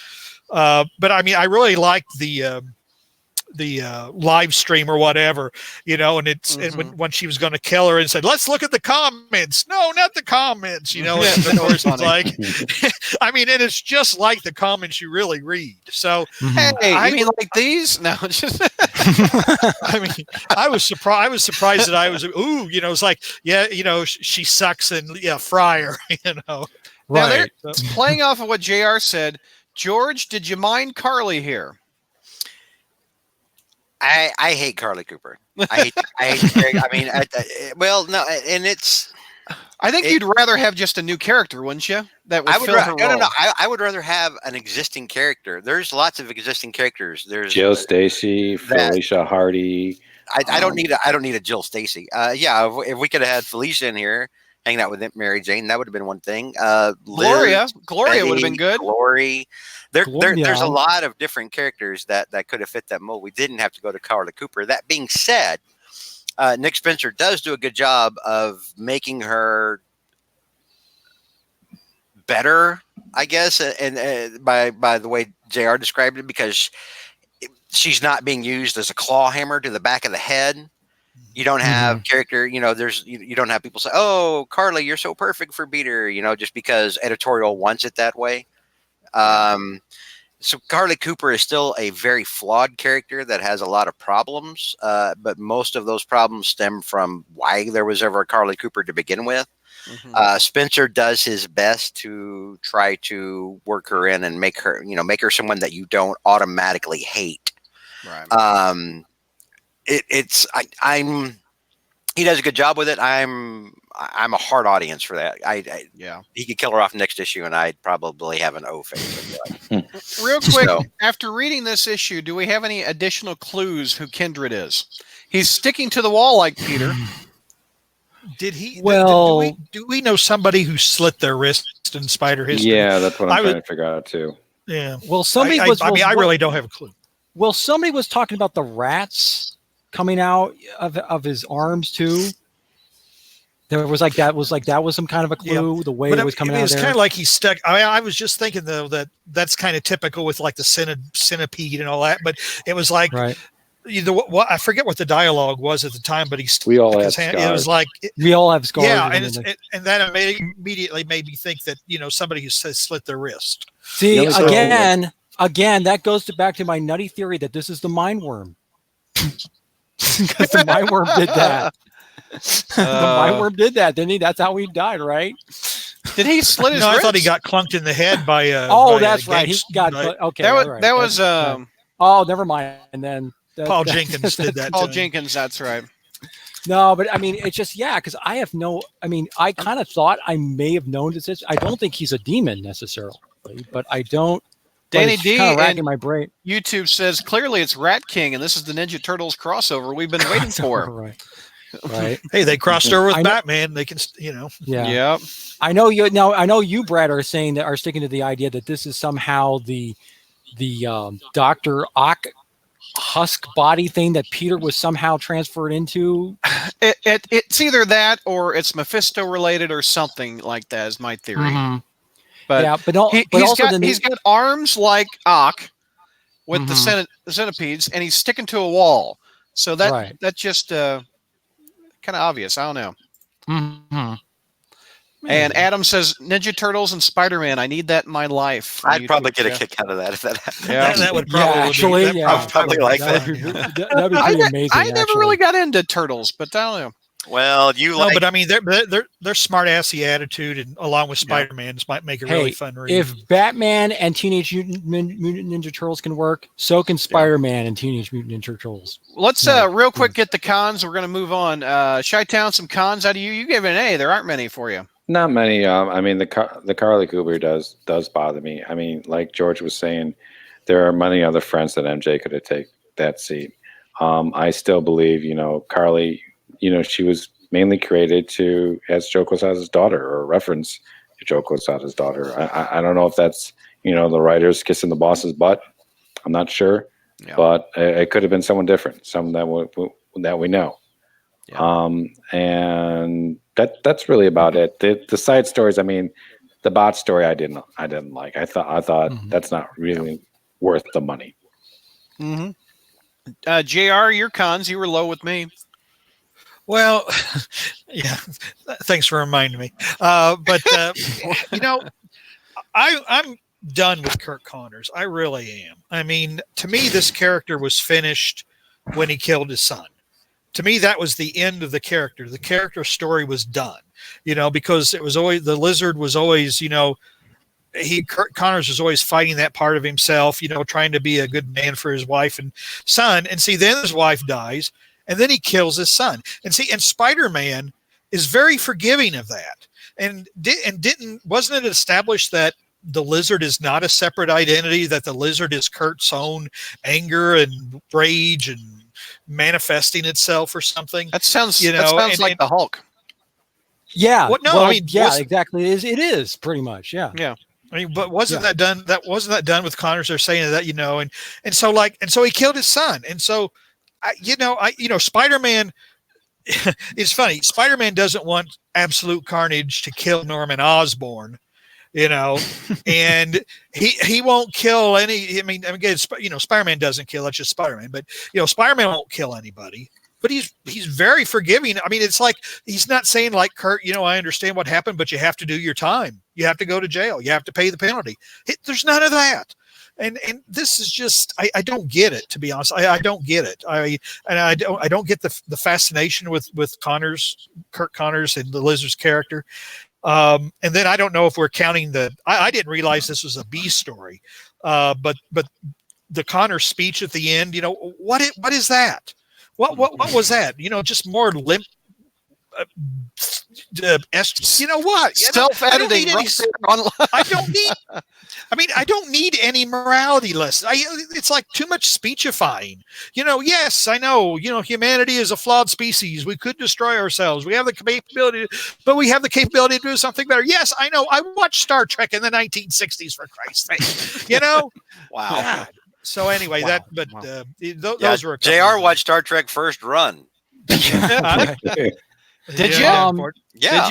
But I mean, I really like the live stream or whatever, and it's and when she was going to kill her and said, "Let's look at the comments." No, not the comments. And of course it's like, I mean, and it's just like the comments you really read. So, hey, I mean, like these? No, just. I mean, I was surprised that I was. Ooh, it's like, she sucks and Fryer. Right. Now, playing off of what JR said, George, did you mind Carly here? I hate Carly Cooper. I hate. I mean, well, no, and it's. I think you'd rather have just a new character, wouldn't you? That would fill her role. No. I would rather have an existing character. There's lots of existing characters. There's Jill Stacy, Felicia Hardy. I don't need a Jill Stacy. If we could have had Felicia in here hanging out with Mary Jane, that would have been one thing. Gloria Liz, would have been good. Glory. There's a lot of different characters that could have fit that mold. We didn't have to go to Carly Cooper. That being said, Nick Spencer does do a good job of making her better, I guess, and by the way JR described it, because she's not being used as a claw hammer to the back of the head. You don't have character, you don't have people say, "Oh, Carly, you're so perfect for Peter," just because editorial wants it that way. So Carly Cooper is still a very flawed character that has a lot of problems, but most of those problems stem from why there was ever a Carly Cooper to begin with. Spencer does his best to try to work her in and make her someone that you don't automatically hate. Right. He does a good job with it. I'm a hard audience for that. He could kill her off next issue, and I'd probably have an O face. Real quick, after reading this issue, do we have any additional clues who Kindred is? He's sticking to the wall like Peter. Did he? Well, do we know somebody who slit their wrist in Spider history? Yeah, that's what I'm trying to figure out too. Yeah. Well, I really don't have a clue. Well, somebody was talking about the rats coming out of his arms too. There was that was some kind of a clue. The way it was coming out. It's kind of like he's stuck. I was just thinking though that's kind of typical with like the centipede and all that. But it was like I forget what the dialogue was at the time, but we all have scars. It was like we all have scars. Yeah, and that immediately made me think that somebody who says slit their wrist. See again, that goes back to my nutty theory that this is the mind worm. Because the mind worm did that. The mind worm did that, didn't he? That's how he died, right? Did he slit his wrist? I thought he got clunked in the head by a. That's right. He got okay. That was. Oh, never mind. And then Paul Jenkins did that. Paul Jenkins, that's right. No, but I mean, it's just because I have I kind of thought I may have known this. I don't think he's a demon necessarily, but I don't. Danny D kind of racking my brain. YouTube says clearly it's Rat King, and this is the Ninja Turtles crossover we've been waiting for. Right. Hey, they crossed over with Batman. They can, Yeah. Yep. I know you now. I know you, Brad, are sticking to the idea that this is somehow the Dr. Ock husk body thing that Peter was somehow transferred into. It's either that or it's Mephisto related or something like that is my theory. But he's got arms like Ock with the centipedes, and he's sticking to a wall. So that's just kind of obvious. I don't know. And Adam says Ninja Turtles and Spider-Man. I need that in my life. I'd probably get a kick out of that if that happened. Yeah, that would probably I'd probably like that. That'd be pretty amazing. I never really got into Turtles, but I don't know. Well, but I mean, their smart assy attitude, and along with Spider-Man, this might make it really fun. If Batman and Teenage Mutant Ninja Turtles can work, so can Spider-Man and Teenage Mutant Ninja Turtles. Let's real quick get the cons. We're going to move on. Chi-Town, some cons out of you. You gave it an A. There aren't many for you. Not many. I mean, the Carly Cooper does bother me. I mean, like George was saying, there are many other friends that MJ could have taken that seat. I still believe, Carly. She was mainly created as Joe Quesada's daughter, or a reference to Joe Quesada's daughter. I don't know if that's, the writers kissing the boss's butt. I'm not sure, but it could have been someone different, someone that we know. Yeah. And that's really about it. The side stories, I mean, the bot story, I didn't like. I thought that's not really worth the money. JR, your cons, you were low with me. Well, yeah. Thanks for reminding me. But I'm done with Kirk Connors. I really am. I mean, to me, this character was finished when he killed his son. To me, that was the end of the character. The character story was done. Because it was always the Lizard was always, Kirk Connors was always fighting that part of himself. Trying to be a good man for his wife and son. And see, then his wife dies. And then he kills his son. And Spider-Man is very forgiving of that. And wasn't it established that the Lizard is not a separate identity, that the Lizard is Kurt's own anger and rage and manifesting itself or something? That sounds like the Hulk. Yeah. Exactly. It is pretty much. Yeah. Yeah. I mean, but wasn't that done? That wasn't that done with Connors? They're saying that, and so he killed his son. And so, Spider-Man, it's funny. Spider-Man doesn't want absolute carnage to kill Norman Osborn, and he won't kill any. I mean, again, Spider-Man doesn't kill. It's just Spider-Man, but Spider-Man won't kill anybody. But he's very forgiving. I mean, it's like he's not saying like Kurt, I understand what happened, but you have to do your time. You have to go to jail. You have to pay the penalty. There's none of that. And this is just I don't get it, to be honest. I don't get it. I don't get the fascination with Kurt Connors and the Lizard's character. And then I don't know if we're counting I didn't realize this was a B story. But the Connors speech at the end, what is that? What was that? Just more limp. Self-editing. I don't need any morality lesson. It's like too much speechifying. Yes, I know. Humanity is a flawed species. We could destroy ourselves. We have the capability, but we have the capability to do something better. Yes, I know. I watched Star Trek in the 1960s, for Christ's sake. Wow. God. So anyway, Wow. Those were JR watched Star Trek First Run. Did you? Did you?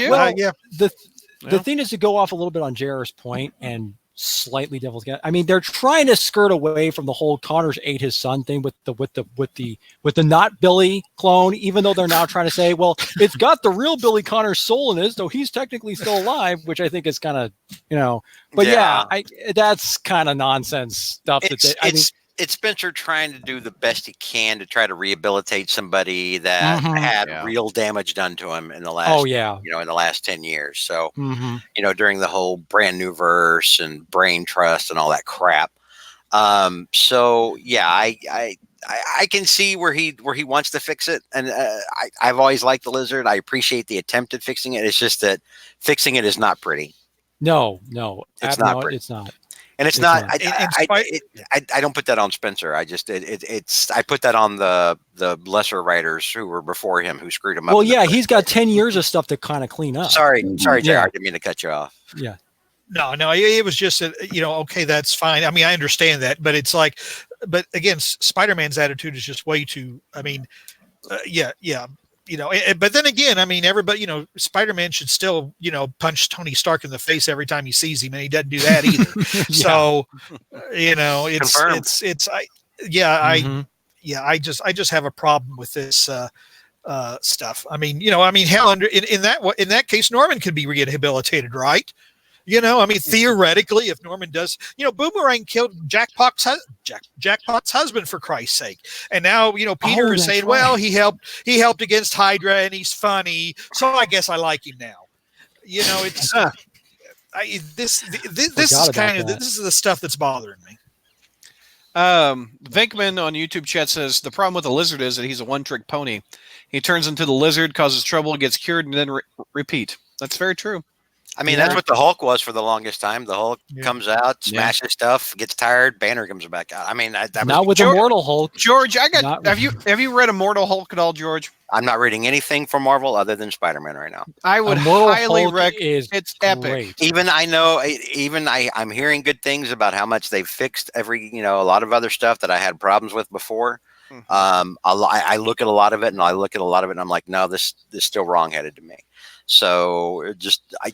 Well, yeah. The thing is to go off a little bit on JR's point and slightly devil's advocate. I mean, they're trying to skirt away from the whole Connors ate his son thing with the not Billy clone, even though they're now trying to say, well, it's got the real Billy Connors soul in it, so he's technically still alive, which I think is kind of, but that's kind of nonsense stuff. It's Spencer trying to do the best he can to try to rehabilitate somebody that had real damage done to him in the last, in the last 10 years. So, during the whole brand new verse and brain trust and all that crap. I can see where he wants to fix it. And I've always liked the Lizard. I appreciate the attempt at fixing it. It's just that fixing it is not pretty. No, it's not pretty. It's not. And it's not. I don't put that on Spencer. I just I put that on the lesser writers who were before him who screwed him up. Well, yeah, he's got 10 years of stuff to kind of clean up. Sorry, JR. Didn't mean to cut you off. Yeah. No, it was just okay, that's fine. I mean, I understand that, but it's like, but again, Spider-Man's attitude is just way too. I mean, but then again, I mean, everybody, Spider-Man should still, punch Tony Stark in the face every time he sees him, and he doesn't do that either. So, I just have a problem with this stuff. I mean, hell, in that case, Norman could be rehabilitated, right? Theoretically, if Norman does, Boomerang killed Jackpot's husband, for Christ's sake. And now, Peter is saying, well, he helped against Hydra and he's funny. So I guess I like him now. It's this is the stuff that's bothering me. Vinkman on YouTube chat says the problem with the Lizard is that he's a one-trick pony. He turns into the Lizard, causes trouble, gets cured, and then repeat. That's very true. I mean, that's what the Hulk was for the longest time. The Hulk comes out, smashes stuff, gets tired, Banner comes back out. I mean, not with Immortal Hulk. George, have you read Immortal Hulk at all, George? I'm not reading anything from Marvel other than Spider-Man right now. I would highly recommend. It's epic. I'm hearing good things about how much they've fixed a lot of other stuff that I had problems with before. I look at a lot of it, and I'm like, no, this is still wrong-headed to me. So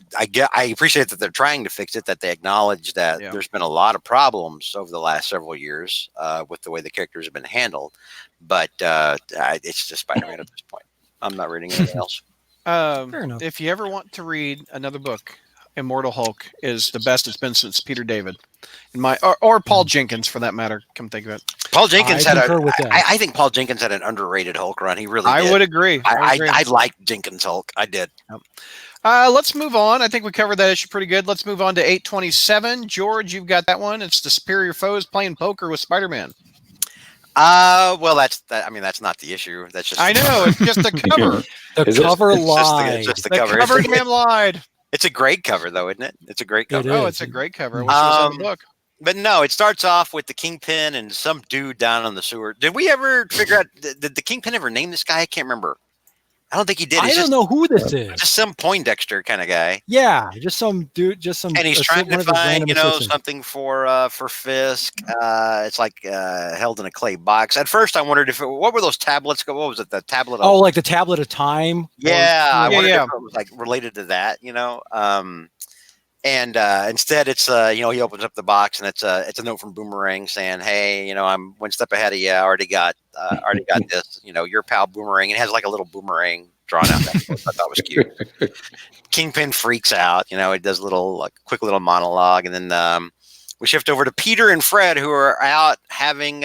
I appreciate that they're trying to fix it, that they acknowledge that there's been a lot of problems over the last several years with the way the characters have been handled, but it's just Spider-Man at this point. I'm not reading anything else. Fair enough. If you ever want to read another book, Immortal Hulk is the best it's been since Peter David, or Paul Jenkins for that matter. Come think of it. Paul Jenkins I think Paul Jenkins had an underrated Hulk run. He really did. I would agree. I liked Jenkins Hulk. I did. Yep. Let's move on. I think we covered that issue pretty good. Let's move on to 827. George, you've got that one. It's the Superior Foes playing poker with Spider-Man. Well, that's not the issue. That's just. I know. It's just the cover. The cover lied. It's just the the cover. cover damn lied. It's a great cover, though, isn't it? It's a great cover. It's a great cover. I wish it was in the book. But no, it starts off with the Kingpin and some dude down on the sewer. Did we ever figure out, did the Kingpin ever name this guy? I can't remember. I don't think he did. I don't know who this is. Just some Poindexter kind of guy. Yeah, just some dude, And he's trying to find, something for Fisk. It's like held in a clay box. At first, I wondered what were those tablets? What was it? The tablet? Like the Tablet of Time. Yeah, I wondered if it was like related to that. And instead, it's he opens up the box and it's a note from Boomerang saying, "Hey, I'm one step ahead of you. I already got this. Your pal Boomerang." And it has like a little boomerang drawn out. That I thought was cute. Kingpin freaks out. It does a little quick little monologue, and then we shift over to Peter and Fred, who are out having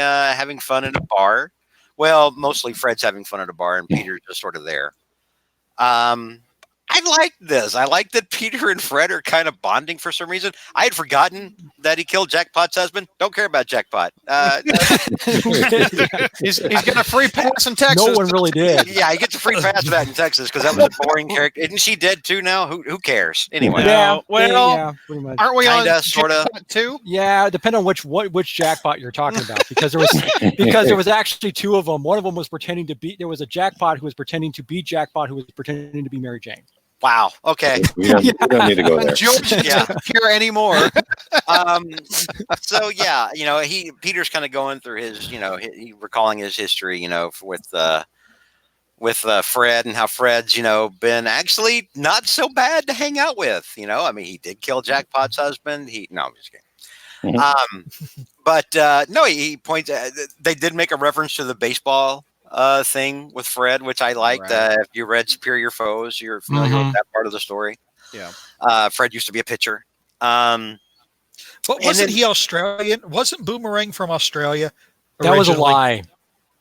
fun in a bar. Well, mostly Fred's having fun at a bar, and Peter's just sort of there. I like this. I like that Peter and Fred are kind of bonding for some reason. I had forgotten that he killed Jackpot's husband. Don't care about Jackpot. He's got a free pass in Texas. No one really did. Yeah, he gets a free pass for that in Texas because that was a boring character. Isn't she dead too now? Who cares? Anyway. Yeah, well, yeah, pretty much. Aren't we Kinda, on sorta. Jackpot too? Yeah, depending on which Jackpot you're talking about, because there was actually two of them. One of them was pretending to be. There was a Jackpot who was pretending to be Jackpot, who was pretending to be Mary Jane. Wow. Okay. We don't need to go there. George isn't here anymore. So yeah, Peter's kind of going through his, he recalling his history, with Fred and how Fred's, been actually not so bad to hang out with. He did kill Jackpot's husband. No, I'm just kidding. But no, he points. They did make a reference to the baseball thing with Fred, which I liked. Right. If you read Superior Foes, you're familiar with that part of the story. Yeah. Fred used to be a pitcher. But wasn't he Australian? Wasn't Boomerang from Australia? That was a originally? lie.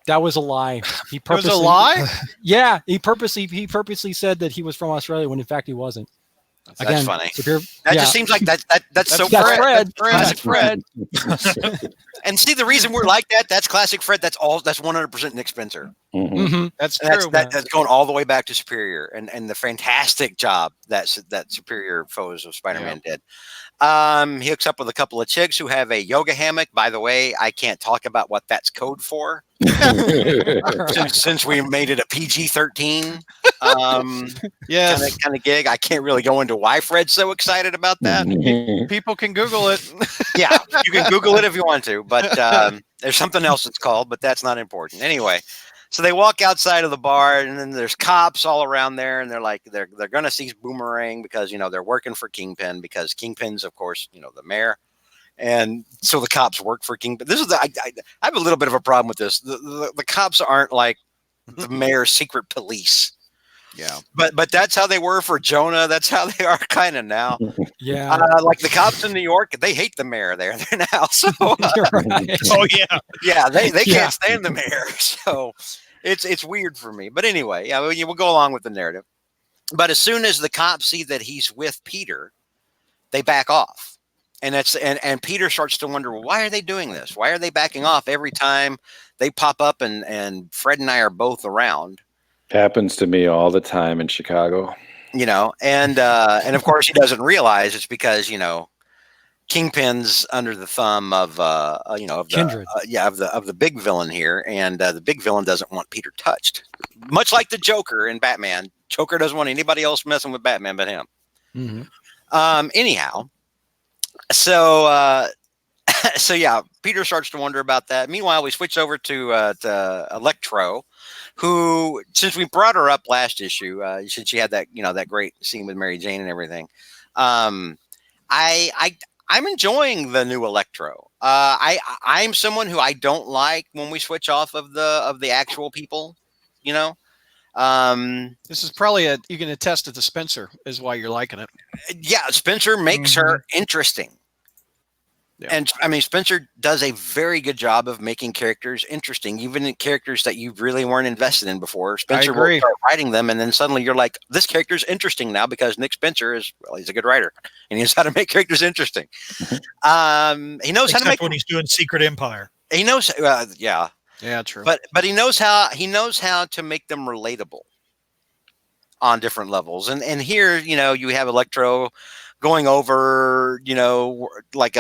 That was a lie. He It was purposely a lie? Yeah, he purposely said that he was from Australia when in fact he wasn't. That's funny. Superior, That yeah. just seems like that's so That's Fred. Fred. Classic Fred. Fred. And see, the reason we're like that's classic Fred. That's 100% Nick Spencer. Mhm. Mm-hmm. That's And true. that's going all the way back to Superior and the fantastic job that Superior Foes of Spider-Man did. He hooks up with a couple of chicks who have a yoga hammock. By the way, I can't talk about what that's code for since we made it a PG-13 Yes. kind of gig. I can't really go into why Fred's so excited about that. People can Google it. Yeah, you can Google it if you want to, but there's something else it's called, but that's not important. Anyway, so they walk outside of the bar, and then there's cops all around there, and they're like, they're gonna seize Boomerang because they're working for Kingpin because Kingpin's, of course, the mayor, and so the cops work for Kingpin. This is I have a little bit of a problem with this. The cops aren't like the mayor's secret police. Yeah. But that's how they were for Jonah. That's how they are kind of now. Yeah. Like the cops in New York, they hate the mayor there now. So You're right. Oh yeah. yeah, they Yeah. can't stand the mayor. So it's weird for me. But anyway, yeah, we'll go along with the narrative. But as soon as the cops see that he's with Peter, they back off. And Peter starts to wonder, well, why are they doing this? Why are they backing off every time they pop up and Fred and I are both around? Happens to me all the time in Chicago. And of course he doesn't realize it's because Kingpin's under the thumb of Kindred. of the big villain here, and the big villain doesn't want Peter touched, much like the Joker in Batman. Joker doesn't want anybody else messing with Batman but him. Mm-hmm. Anyhow, so yeah, Peter starts to wonder about that. Meanwhile, we switch over to Electro, who, since we brought her up last issue, since she had that that great scene with Mary Jane and everything, I'm enjoying the new Electro. I'm someone who I don't like when we switch off of the actual people, This is probably you can attest to the Spencer is why you're liking it. Yeah, Spencer makes her interesting. Yeah. And I mean, Spencer does a very good job of making characters interesting, even in characters that you really weren't invested in before. Spencer will agree. start writing them, and then suddenly you're like, this character's interesting now because Nick Spencer he's a good writer, and he knows how to make characters interesting. He knows how to Except make. when he's doing Secret Empire. He knows, yeah, Yeah, true. but he knows how to make them relatable on different levels. And here, you have Electro going over, like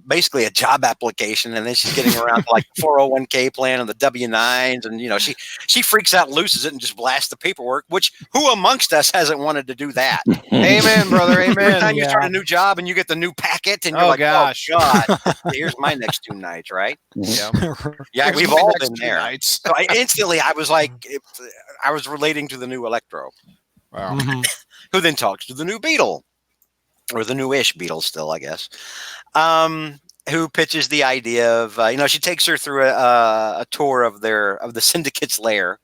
basically a job application, and then she's getting around to like the 401k plan and the W-9s, and she freaks out, loses it, and just blasts the paperwork. Which who amongst us hasn't wanted to do that? Amen, brother. Every Amen. time you Yeah. start a new job and you get the new packet, and you're Oh, like, gosh. oh god, here's my next 2 nights, right? Yeah. Yeah, Here's we've my all next been 2 there. nights. So I was like, I was relating to the new Electro, Wow. Mhm. who then talks to the new Beetle. or the newish Beetle still, I guess. Who pitches the idea of she takes her through a tour of the Syndicate's lair.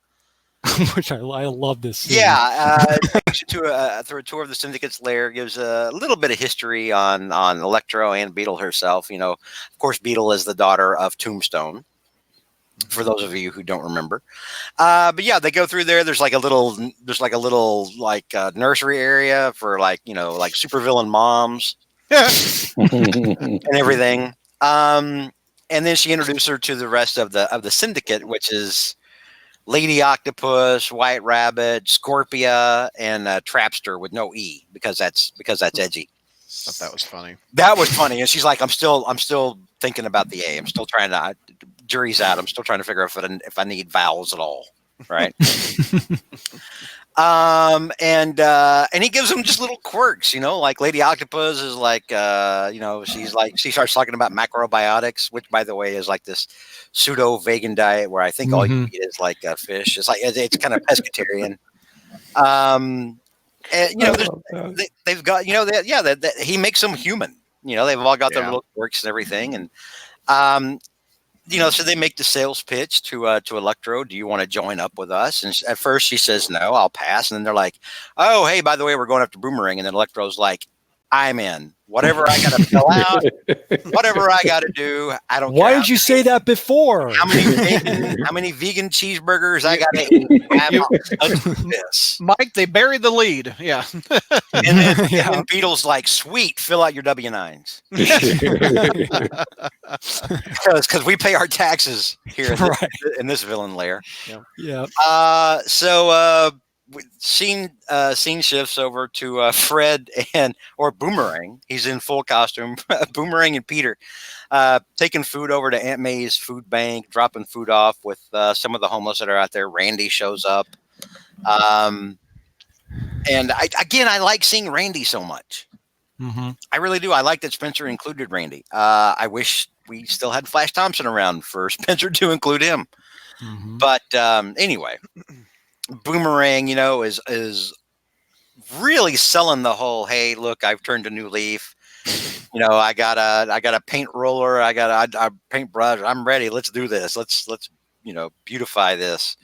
Which I love this scene. Yeah, takes you through a tour of the Syndicate's lair, gives a little bit of history on Electro and Beetle herself. Of course, Beetle is the daughter of Tombstone. For those of you who don't remember, but yeah, they go through there. There's like a little nursery area for like supervillain moms and everything. And then she introduced her to the rest of the Syndicate, which is Lady Octopus, White Rabbit, Scorpia, and Trapster with no E because that's edgy. Thought that was funny. That was funny, and she's like, "I'm still thinking about the A. I'm still trying to jury's out. I'm still trying to figure out if I need vowels at all." Right. And he gives them just little quirks, like Lady Octopus is like, she starts talking about macrobiotics, which by the way is like this pseudo vegan diet where I think all you eat is like fish. It's like it's kind of pescatarian. And, they've got he makes them human. They've all got their little quirks and everything, and so they make the sales pitch to Electro. Do you want to join up with us? And at first she says no, I'll pass. And then they're like, oh, hey, by the way, we're going after Boomerang. And then Electro's like, I'm in. Whatever I got to fill out, whatever I got to do, I don't care. Why didn't you say that before? How many vegan cheeseburgers I got to eat? Let's do this. Mike, they buried the lead. Yeah. And then Beetle's like, sweet, fill out your W-9s. Because we pay our taxes here in this villain lair. Yeah. Scene shifts over to Fred or Boomerang. He's in full costume. Boomerang and Peter taking food over to Aunt May's food bank, dropping food off with some of the homeless that are out there. Randy shows up, and I like seeing Randy so much. Mm-hmm. I really do. I like that Spencer included Randy. I wish we still had Flash Thompson around for Spencer to include him. Mm-hmm. But anyway. Boomerang, is really selling the whole, hey, look, I've turned a new leaf. I got a paint roller, I got a paintbrush. I'm ready. Let's do this. Let's beautify this.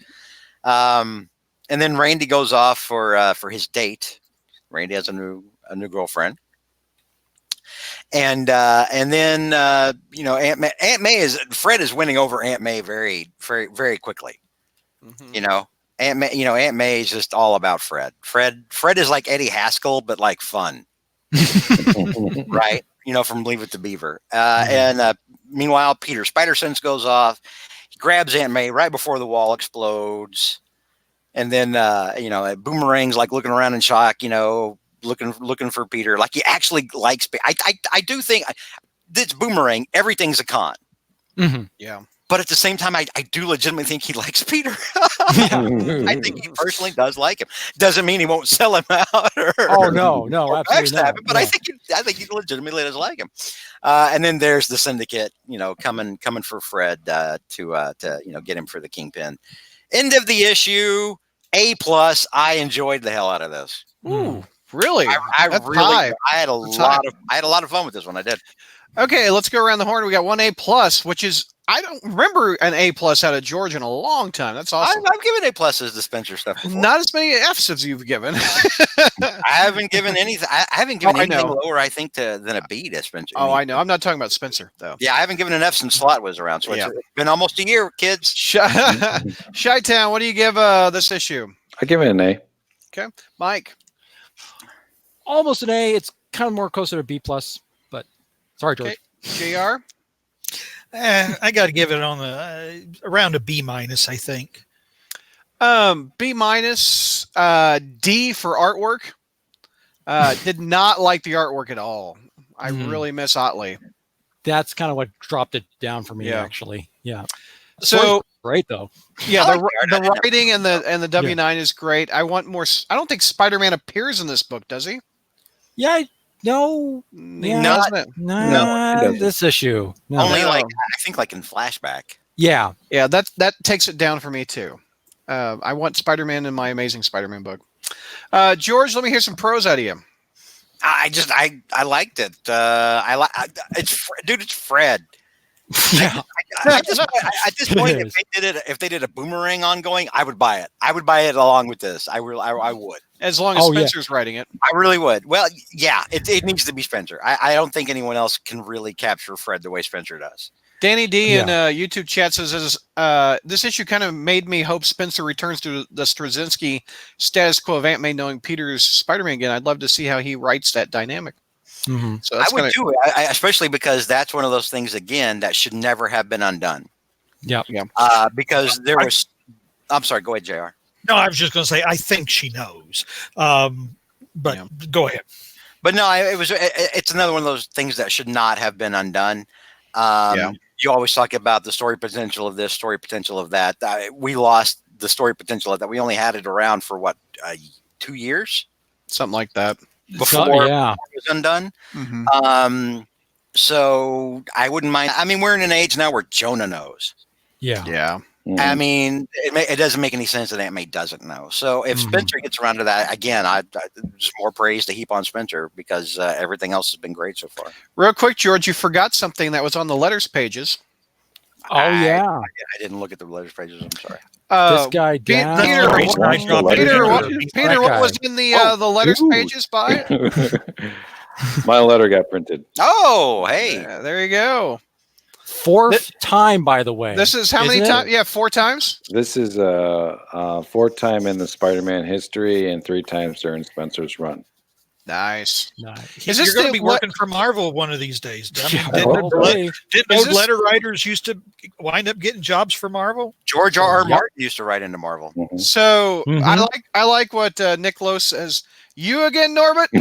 And then Randy goes off for his date. Randy has a new girlfriend. And then Aunt May Fred is winning over Aunt May very, very, very quickly. Mm-hmm. Aunt May is just all about Fred. Fred is like Eddie Haskell, but like fun, right? From Leave It to Beaver. And meanwhile, Peter Spider Sense goes off. He grabs Aunt May right before the wall explodes, and then Boomerang's like looking around in shock. Looking for Peter. Like he actually likes. I do think this Boomerang. Everything's a con. Mm-hmm. Yeah. But at the same time, I do legitimately think he likes Peter. I think he personally does like him. Doesn't mean he won't sell him out. No, absolutely not. But no. I think he legitimately does like him. And then there's the Syndicate, coming for Fred to get him for the Kingpin. End of the issue. A+. I enjoyed the hell out of this. Ooh, really? I had a lot of fun with this one. I did. Okay, let's go around the horn. We got one A+, which is I don't remember an A+ out of George in a long time. That's awesome. I've given A+ to Spencer stuff before. Not as many F's as you've given. I haven't given anything. I haven't given anything lower, I think, than a B to Spencer. I know. I'm not talking about Spencer though. Yeah, I haven't given an F since Slot was around. So it's been almost a year, kids. Chi-Town, what do you give this issue? I give it an A. Okay, Mike. Almost an A. It's kind of more closer to B+, but sorry, George. Okay. JR. I got to give it on around a B-, I think. B-, D for artwork. Did not like the artwork at all. I really miss Otley. That's kind of what dropped it down for me, actually. Yeah. So great though. Yeah, the writing and the W9 is great. I want more. I don't think Spider-Man appears in this book, does he? Yeah. No. No. This issue. No. Only I think in flashback. Yeah. Yeah. That takes it down for me too. I want Spider-Man in my Amazing Spider-Man book. George, let me hear some prose out of you. I liked it. It's Fred. Yeah. At this point, It if they did a Boomerang ongoing, I would buy it. I would buy it along with this. I would. As long as Oh, yeah. Spencer's writing it. I really would. Well, yeah, it needs to be Spencer. I don't think anyone else can really capture Fred the way Spencer does. Danny D in Yeah. YouTube chat says, this issue kind of made me hope Spencer returns to the Straczynski status quo of Aunt May knowing Peter's Spider-Man again. I'd love to see how he writes that dynamic. Mhm. So I that's would kinda, too, especially because that's one of those things again that should never have been undone. Yep. Because there was. I'm sorry. Go ahead, Jr. No, I was just going to say I think she knows. But Yeah. go ahead. But no, it's another one of those things that should not have been undone. Yeah. You always talk about the story potential of this, story potential of that. We lost the story potential of that. We only had it around for 2 years something like that. before yeah. it was undone. Mm-hmm. So I wouldn't mind. I mean, we're in an age now where Jonah knows. Yeah. Yeah. I mean, it doesn't make any sense that Aunt May doesn't know. So if Mhm. Spencer gets around to that again, I just more praise to heap on Spencer because everything else has been great so far. Real quick, George, you forgot something that was on the letters pages. Oh yeah. I didn't look at the letters pages. I'm sorry. This guy down. Peter, Nice job, Peter, what, Peter. Peter, what was in the letters dude. pages by? My letter got printed. Oh, hey. Yeah, there you go. Fourth time, by the way. This is how many Isn't it? times? Yeah, 4 times. This is fourth time in the Spider-Man history and 3 times during Spencer's run. Nice. Nice. Is this You're going to the be working for Marvel one of these days. I mean, Yeah, probably. didn't Is old this- letter writers used to wind up getting jobs for Marvel? George R. Yep. Martin used to write into Marvel. Mhm. So Mhm. I like what Nick Lowe says. You again, Norbert? I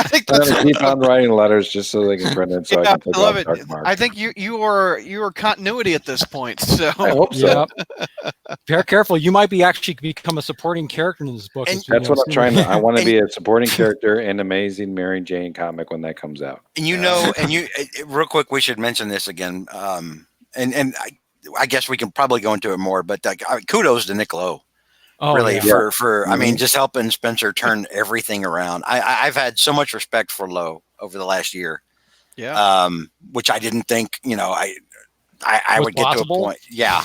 think I'm that's. gonna keep on writing letters just so they can print it. So Yeah, I can I love out it. Dark Mark. I think you are continuity at this point. So I hope so. Yep. Be careful. You might be actually become a supporting character in this book. And as we That's know what I'm soon. trying to. I want to be a supporting character in Amazing Mary Jane comic when that comes out. And you know, and you real quick, we should mention this again. And I guess we can probably go into it more, but kudos to Nick Lowe. Oh, Really, yeah. for I mean, just helping Spencer turn everything around. I've had so much respect for Lowe over the last year, yeah. which I didn't think, I Was would get possible? to a point. Yeah.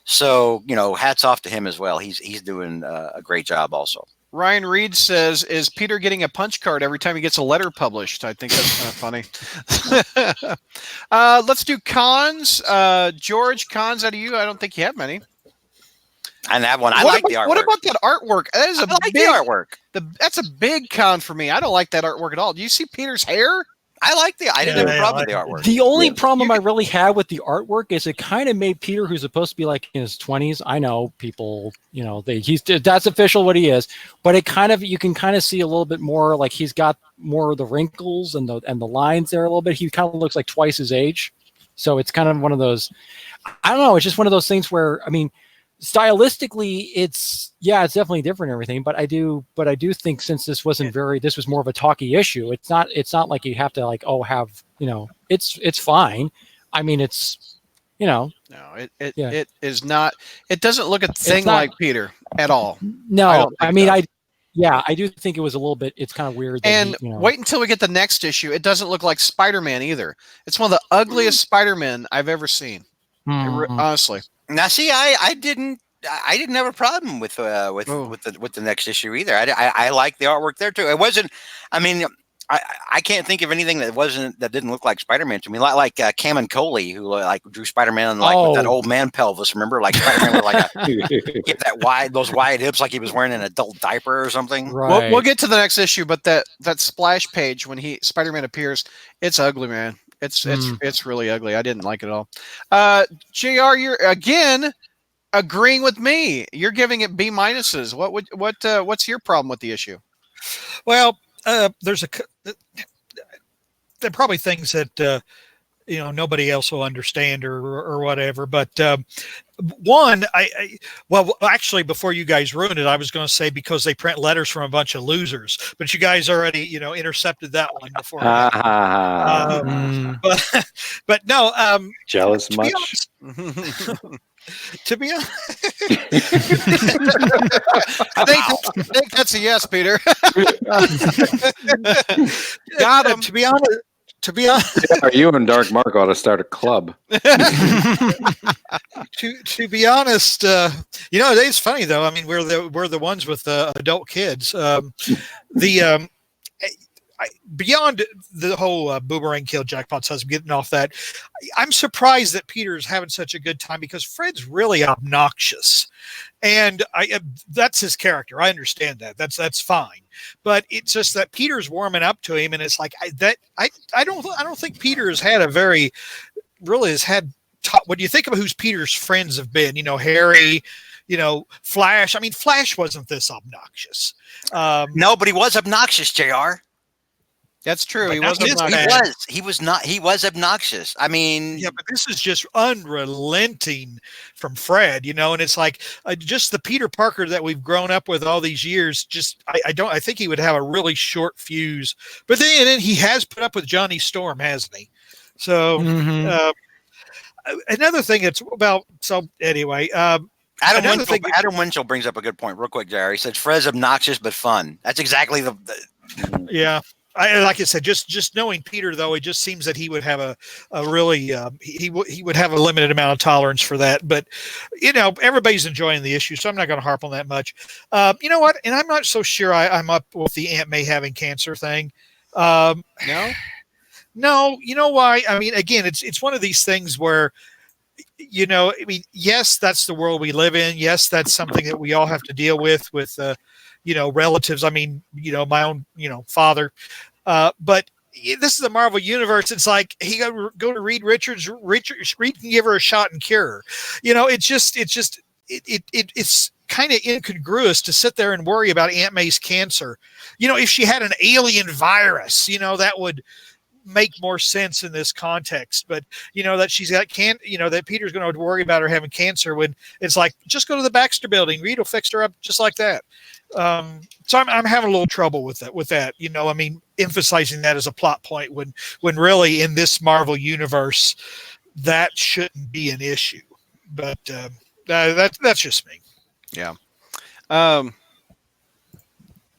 So, hats off to him as well. He's doing a great job also. Ryan Reed says, "Is Peter getting a punch card every time he gets a letter published?" I think that's kind of funny. Let's do cons. George, cons out of you. I don't think you have many. And that one, I What like about, the artwork. What about that artwork? That is I a like big the artwork. That's a big con for me. I don't like that artwork at all. Do you see Peter's hair? I didn't have a Yeah, problem I with the like artwork. The only Yeah. problem I really had with the artwork is it kind of made Peter, who's supposed to be like in his 20s. I know people, that's official what he is, but you can kind of see a little bit more like he's got more of the wrinkles and the lines there a little bit. He kind of looks like twice his age. So it's kind of one of those, I don't know. It's just one of those things where, I mean, stylistically it's definitely different and everything, but I do think since this was more of a talky issue, it's not like you have to it's fine. I mean, it's No, Yeah. it is not. It doesn't look a thing not- like Peter at all. I no, don't I think mean, so. I do think it was a little bit, it's kind of weird that And wait until we get the next issue. It doesn't look like Spider-Man either. It's one of the ugliest Spider-Man I've ever seen. Honestly. Now, see, I didn't have a problem with the next issue either. I like the artwork there too. It wasn't. I mean, I can't think of anything that didn't look like Spider-Man to me. Like Cameron Coley, who drew Spider-Man with that old man pelvis. Remember, like Spider-Man with those wide hips, like he was wearing an adult diaper or something. right. We'll get to the next issue, but that splash page when Spider-Man appears, it's ugly, man. It's really ugly. I didn't like it at all. JR, you're again agreeing with me. You're giving it B minuses. What's your problem with the issue? Well, there are probably things that nobody else will understand or whatever. But one, well, actually, before you guys ruined it, I was going to say because they print letters from a bunch of losers, but you guys already, intercepted that one before. But no, jealous to much? Be honest, to be honest, I think that's a yes, Peter. Got him. To be honest, Yeah, you and Dark Mark ought to start a club. to be honest, it's funny though. I mean, we're the ones with adult kids. Beyond the whole Boomerang Kill Jackpot's husband, getting off that, I'm surprised that Peter's having such a good time because Fred's really obnoxious, and that's his character. I understand that. That's fine, but it's just that Peter's warming up to him, and it's like I don't think Peter has had what do you think of who's Peter's friends have been? Harry. Flash. I mean, Flash wasn't this obnoxious. No, but he was obnoxious, JR. That's true. He But was. not obnoxious. He was not. He was obnoxious. I mean, yeah, but this is just unrelenting from Fred, and it's like just the Peter Parker that we've grown up with all these years. Just I think he would have a really short fuse, but then he has put up with Johnny Storm, hasn't he? So another thing that's about. So anyway, Adam Winchell brings up a good point, real quick, Jerry. He said Fred's obnoxious but fun. That's exactly the yeah. Like I said, just knowing Peter, though, it just seems that he would have a really he would have a limited amount of tolerance for that. But everybody's enjoying the issue, so I'm not going to harp on that much. You know what? And I'm not so sure I'm up with the Aunt May having cancer thing. No. You know why? I mean, again, it's one of these things where. I mean, yes, that's the world we live in. Yes, that's something that we all have to deal with relatives. I mean, my own, father. But this is the Marvel universe. It's like he go to Reed Richards. Reed can give her a shot and cure her. It's kind of incongruous to sit there and worry about Aunt May's cancer. If she had an alien virus, that would make more sense in this context, but that she's got that Peter's going to worry about her having cancer when it's like, just go to the Baxter building. Reed will fix her up just like that. So I'm having a little trouble with that. I mean, emphasizing that as a plot point when really in this Marvel universe, that shouldn't be an issue, but that's just me. Yeah.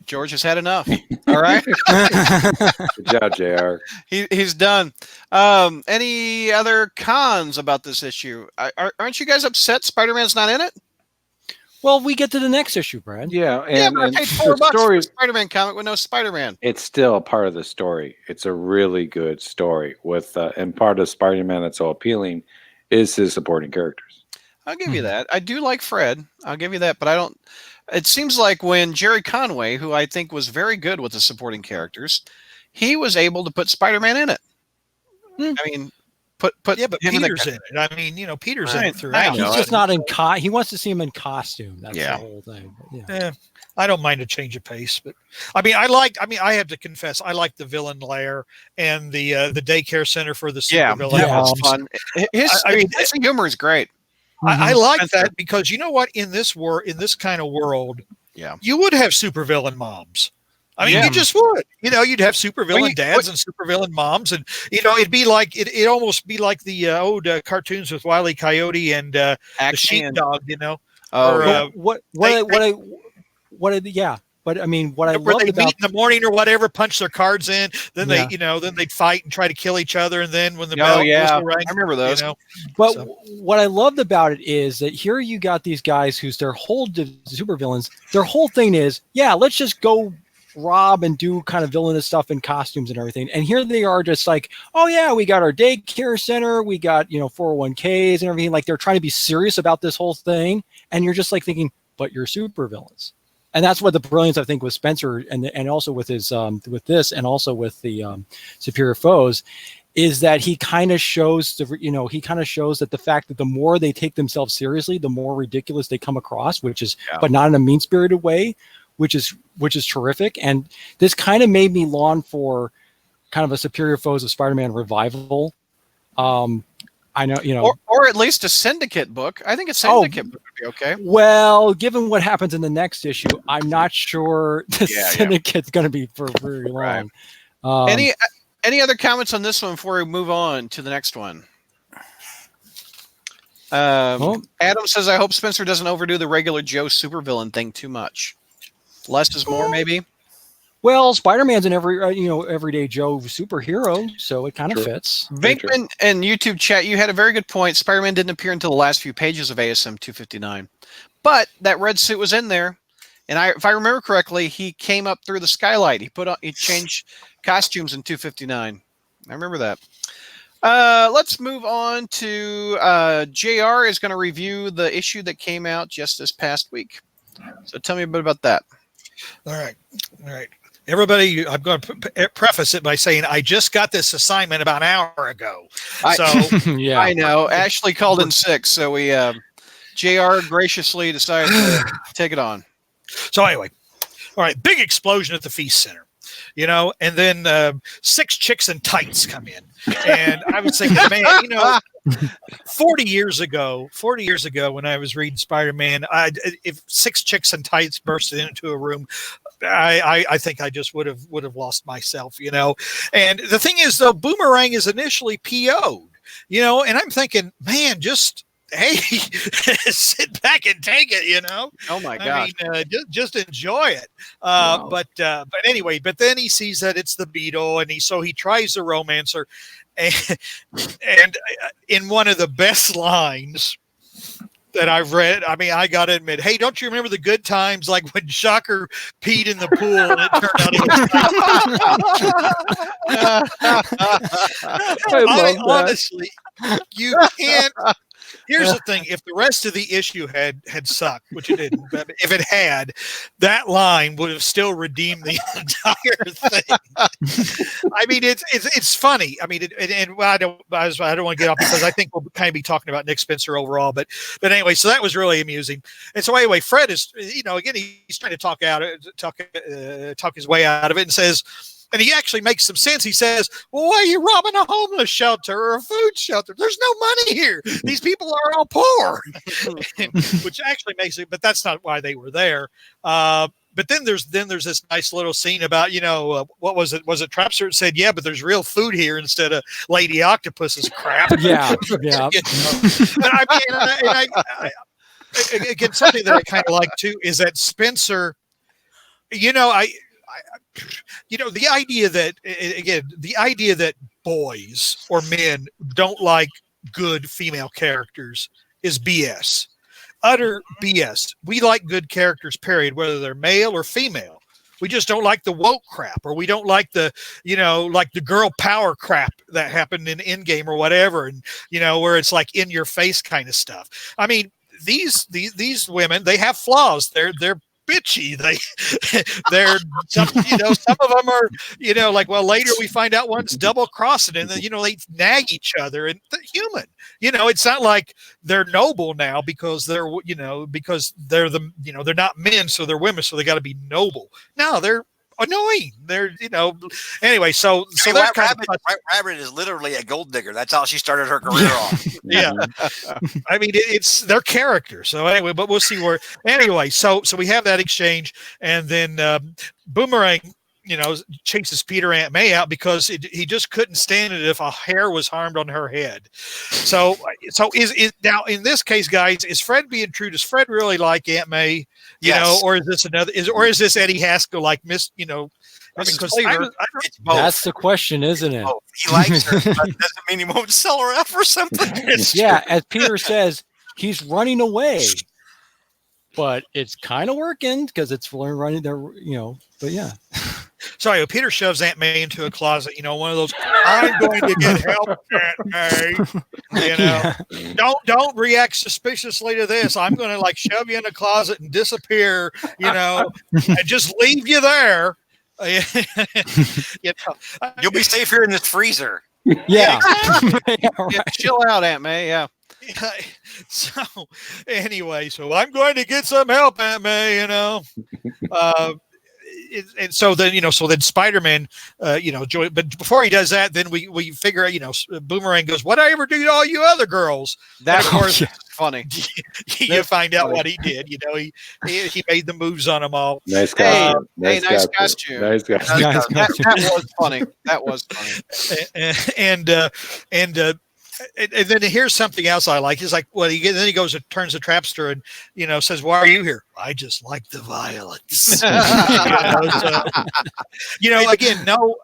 George has had enough. All right. Good job, JR. He's done. Any other cons about this issue? Aren't you guys upset Spider-Man's not in it? Well, we get to the next issue, Brad. Yeah, But I paid $4 for a Spider-Man comic with no Spider-Man. It's still part of the story. It's a really good story with, and part of Spider-Man that's so appealing is his supporting characters. I'll give you that. I do like Fred. I'll give you that, but I don't. It seems like when Jerry Conway, who I think was very good with the supporting characters, he was able to put Spider-Man in it. I mean, put but him Peter's in it. I mean, Peter's in it throughout. He's just not in he wants to see him in costume. That's the whole thing. But, yeah. I don't mind a change of pace, but I have to confess, I like the villain lair and the daycare center for the super villain. Yeah, it's fun. His humor is great. I like that because you know what? In this kind of world, you would have supervillain moms. I mean, you just would. You'd have supervillain dads and supervillain moms, and it'd be like it almost be like the old cartoons with Wile E. Coyote and the sheepdog. But I mean, what I love about meet in the morning or whatever, punch their cards in, then then they'd fight and try to kill each other, and then when the bell whistle rang, I remember those. But what I loved about it is that here you got these guys who's their whole supervillains. Their whole thing is, let's just go rob and do kind of villainous stuff in costumes and everything. And here they are, just like, oh yeah, we got our daycare center, we got 401ks and everything. Like they're trying to be serious about this whole thing, and you're just like thinking, but you're supervillains. And that's what the brilliance, I think, with Spencer and also with his with this and also with the Superior Foes is that he kind of shows that the fact that the more they take themselves seriously, the more ridiculous they come across, which is but not in a mean-spirited way, which is terrific. And this kind of made me long for kind of a Superior Foes of Spider-Man revival I know, you know. Or at least a Syndicate book. I think a Syndicate book would be okay. Well, given what happens in the next issue, I'm not sure the Syndicate's going to be for very long. Right. Any other comments on this one before we move on to the next one? Adam says, I hope Spencer doesn't overdo the regular Joe supervillain thing too much. Less is more, maybe? Well, Spider-Man's an everyday Joe superhero, so it kind of fits. Vinkman and YouTube chat, you had a very good point. Spider-Man didn't appear until the last few pages of ASM 259. But that red suit was in there. And if I remember correctly, he came up through the skylight. He changed costumes in 259. I remember that. Let's move on to JR is going to review the issue that came out just this past week. So tell me a bit about that. All right. Everybody, I'm going to preface it by saying I just got this assignment about an hour ago. Yeah, I know. Ashley called in sick, so we JR graciously decided to take it on. So anyway, all right, big explosion at the Feast Center, and then 6 chicks in tights come in, and I was thinking, man, 40 years ago, when I was reading Spider-Man, if 6 chicks in tights bursted into a room, I think I just would have lost myself, And the thing is, though, Boomerang is initially PO'd, and I'm thinking, man, just hey, sit back and take it, Oh my gosh. I mean, just enjoy it. Wow. But anyway, but then he sees that it's the Beetle, and he tries the romancer, and in one of the best lines that I've read, I mean, I got to admit, hey, don't you remember the good times, like when Shocker peed in the pool and it turned out honestly, you can't. Here's the thing: if the rest of the issue had sucked, which it didn't, but if it had, that line would have still redeemed the entire thing. I mean, it's funny. I mean, I don't want to get off because I think we'll kind of be talking about Nick Spencer overall. But anyway, so that was really amusing. And so anyway, Fred is, again, he's trying to talk his way out of it, and says. And he actually makes some sense. He says, well, why are you robbing a homeless shelter or a food shelter? There's no money here. These people are all poor. Which actually makes it, but that's not why they were there. But then there's this nice little scene about, what was it? Was it Trapster that said, yeah, but there's real food here instead of Lady Octopus's crap. Yeah. Again, something that I kind of like too is that Spencer, the idea that boys or men don't like good female characters is BS. Utter BS. We like good characters, period, whether they're male or female. We just don't like the woke crap, or we don't like the, like the girl power crap that happened in Endgame or whatever, and where it's like in your face kind of stuff. I mean, these women, they have flaws. They're bitchy. They're some of them are like, well, later we find out one's double crossing, and then they nag each other, and they're human. It's not like they're noble now because they're they're they're not men, so they're women, so they got to be noble. No, they're annoying. They're anyway. So Rabbit is literally a gold digger. That's how she started her career off. Yeah, I mean it's their character. So anyway, but we'll see where. Anyway, so we have that exchange, and then Boomerang, chases Peter Aunt May out because he just couldn't stand it if a hair was harmed on her head. So is now in this case, guys, is Fred being true? Does Fred really like Aunt May? Or is this is this Eddie Haskell like Miss? That's the question, isn't it? Oh, he likes her, but doesn't mean he won't sell her out for something. Yeah, as Peter says, he's running away, but it's kind of working because it's running there. But yeah. Sorry, Peter shoves Aunt May into a closet. One of those. I'm going to get help, Aunt May. Don't react suspiciously to this. I'm going to shove you in a closet and disappear. And just leave you there. You'll be safe here in this freezer. Yeah. Chill out, Aunt May. Yeah. So anyway, I'm going to get some help, Aunt May. and so then Spider-Man, but before he does that, then we figure out, Boomerang goes, "What I ever do to all you other girls?" That And of course, funny. you find out what he did. He made the moves on them all. Nice Hey, costume. nice costume. Nice costume. That was funny. That was funny. And then here's something else I like. He's like, then he goes and turns the trapster and says, "Why are you here?" "I just like the violence." Again, no,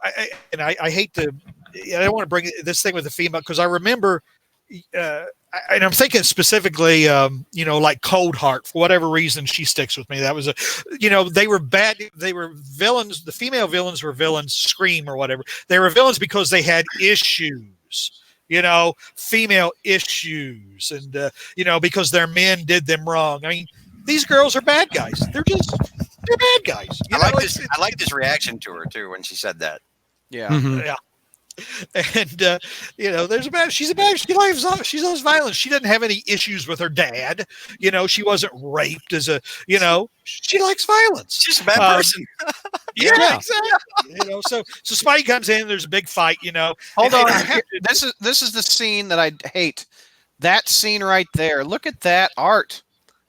I hate to. I don't want to bring this thing with the female because I remember, and I'm thinking specifically, like Cold Heart. For whatever reason, she sticks with me. That was they were bad. They were villains. The female villains were villains. Scream or whatever. They were villains because they had issues. Female issues, and because their men did them wrong. I mean, these girls are bad guys. They're bad guys. I like this reaction to her too when she said that. Yeah. Mhm. Yeah. And she loves violence. She doesn't have any issues with her dad. She wasn't raped as she likes violence. She's a bad person. Yeah, exactly. So Spidey comes in. There's a big fight. Hold on. And This is the scene that I hate. That scene right there. Look at that art.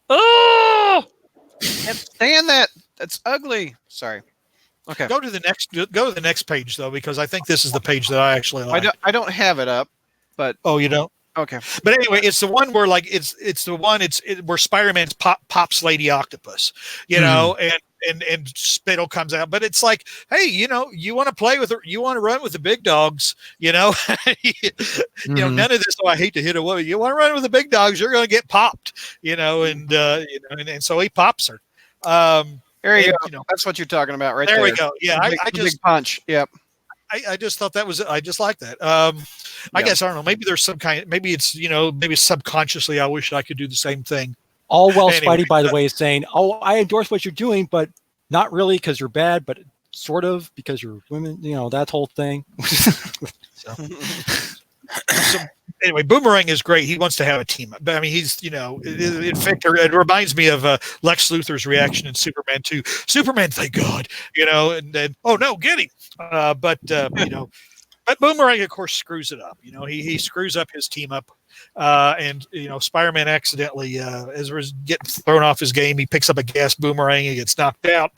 Oh, can't stand that. That's ugly. Sorry. Okay. Go to the next page though, because I think this is the page that I actually like. I don't have it up, but Oh, you don't? okay. But anyway, it's the one where where Spider-Man pops Lady Octopus, and Spittle comes out. But it's like, hey, you want to play with her, you want to run with the big dogs, None of this. Oh, I hate to hit a woman. You want to run with the big dogs, you're going to get popped, and so he pops her. There you go. That's what you're talking about, right there. There we go. Yeah, The big punch. Yep. I just thought that was. I just like that. I guess I don't know. Maybe there's some kind. Maybe it's maybe subconsciously I wish I could do the same thing. All well, Anyway, Spidey, by the way, is saying, "Oh, I endorse what you're doing, but not really because you're bad, but sort of because you're women." That whole thing. So anyway, Boomerang is great. He wants to have a team. But I mean, he's in fact, it reminds me of Lex Luthor's reaction in Superman 2. Superman, thank God, and then oh no, get him. But Boomerang, of course, screws it up. He screws up his team up. And Spider-Man accidentally, as we're getting thrown off his game, he picks up a gas boomerang. He gets knocked out.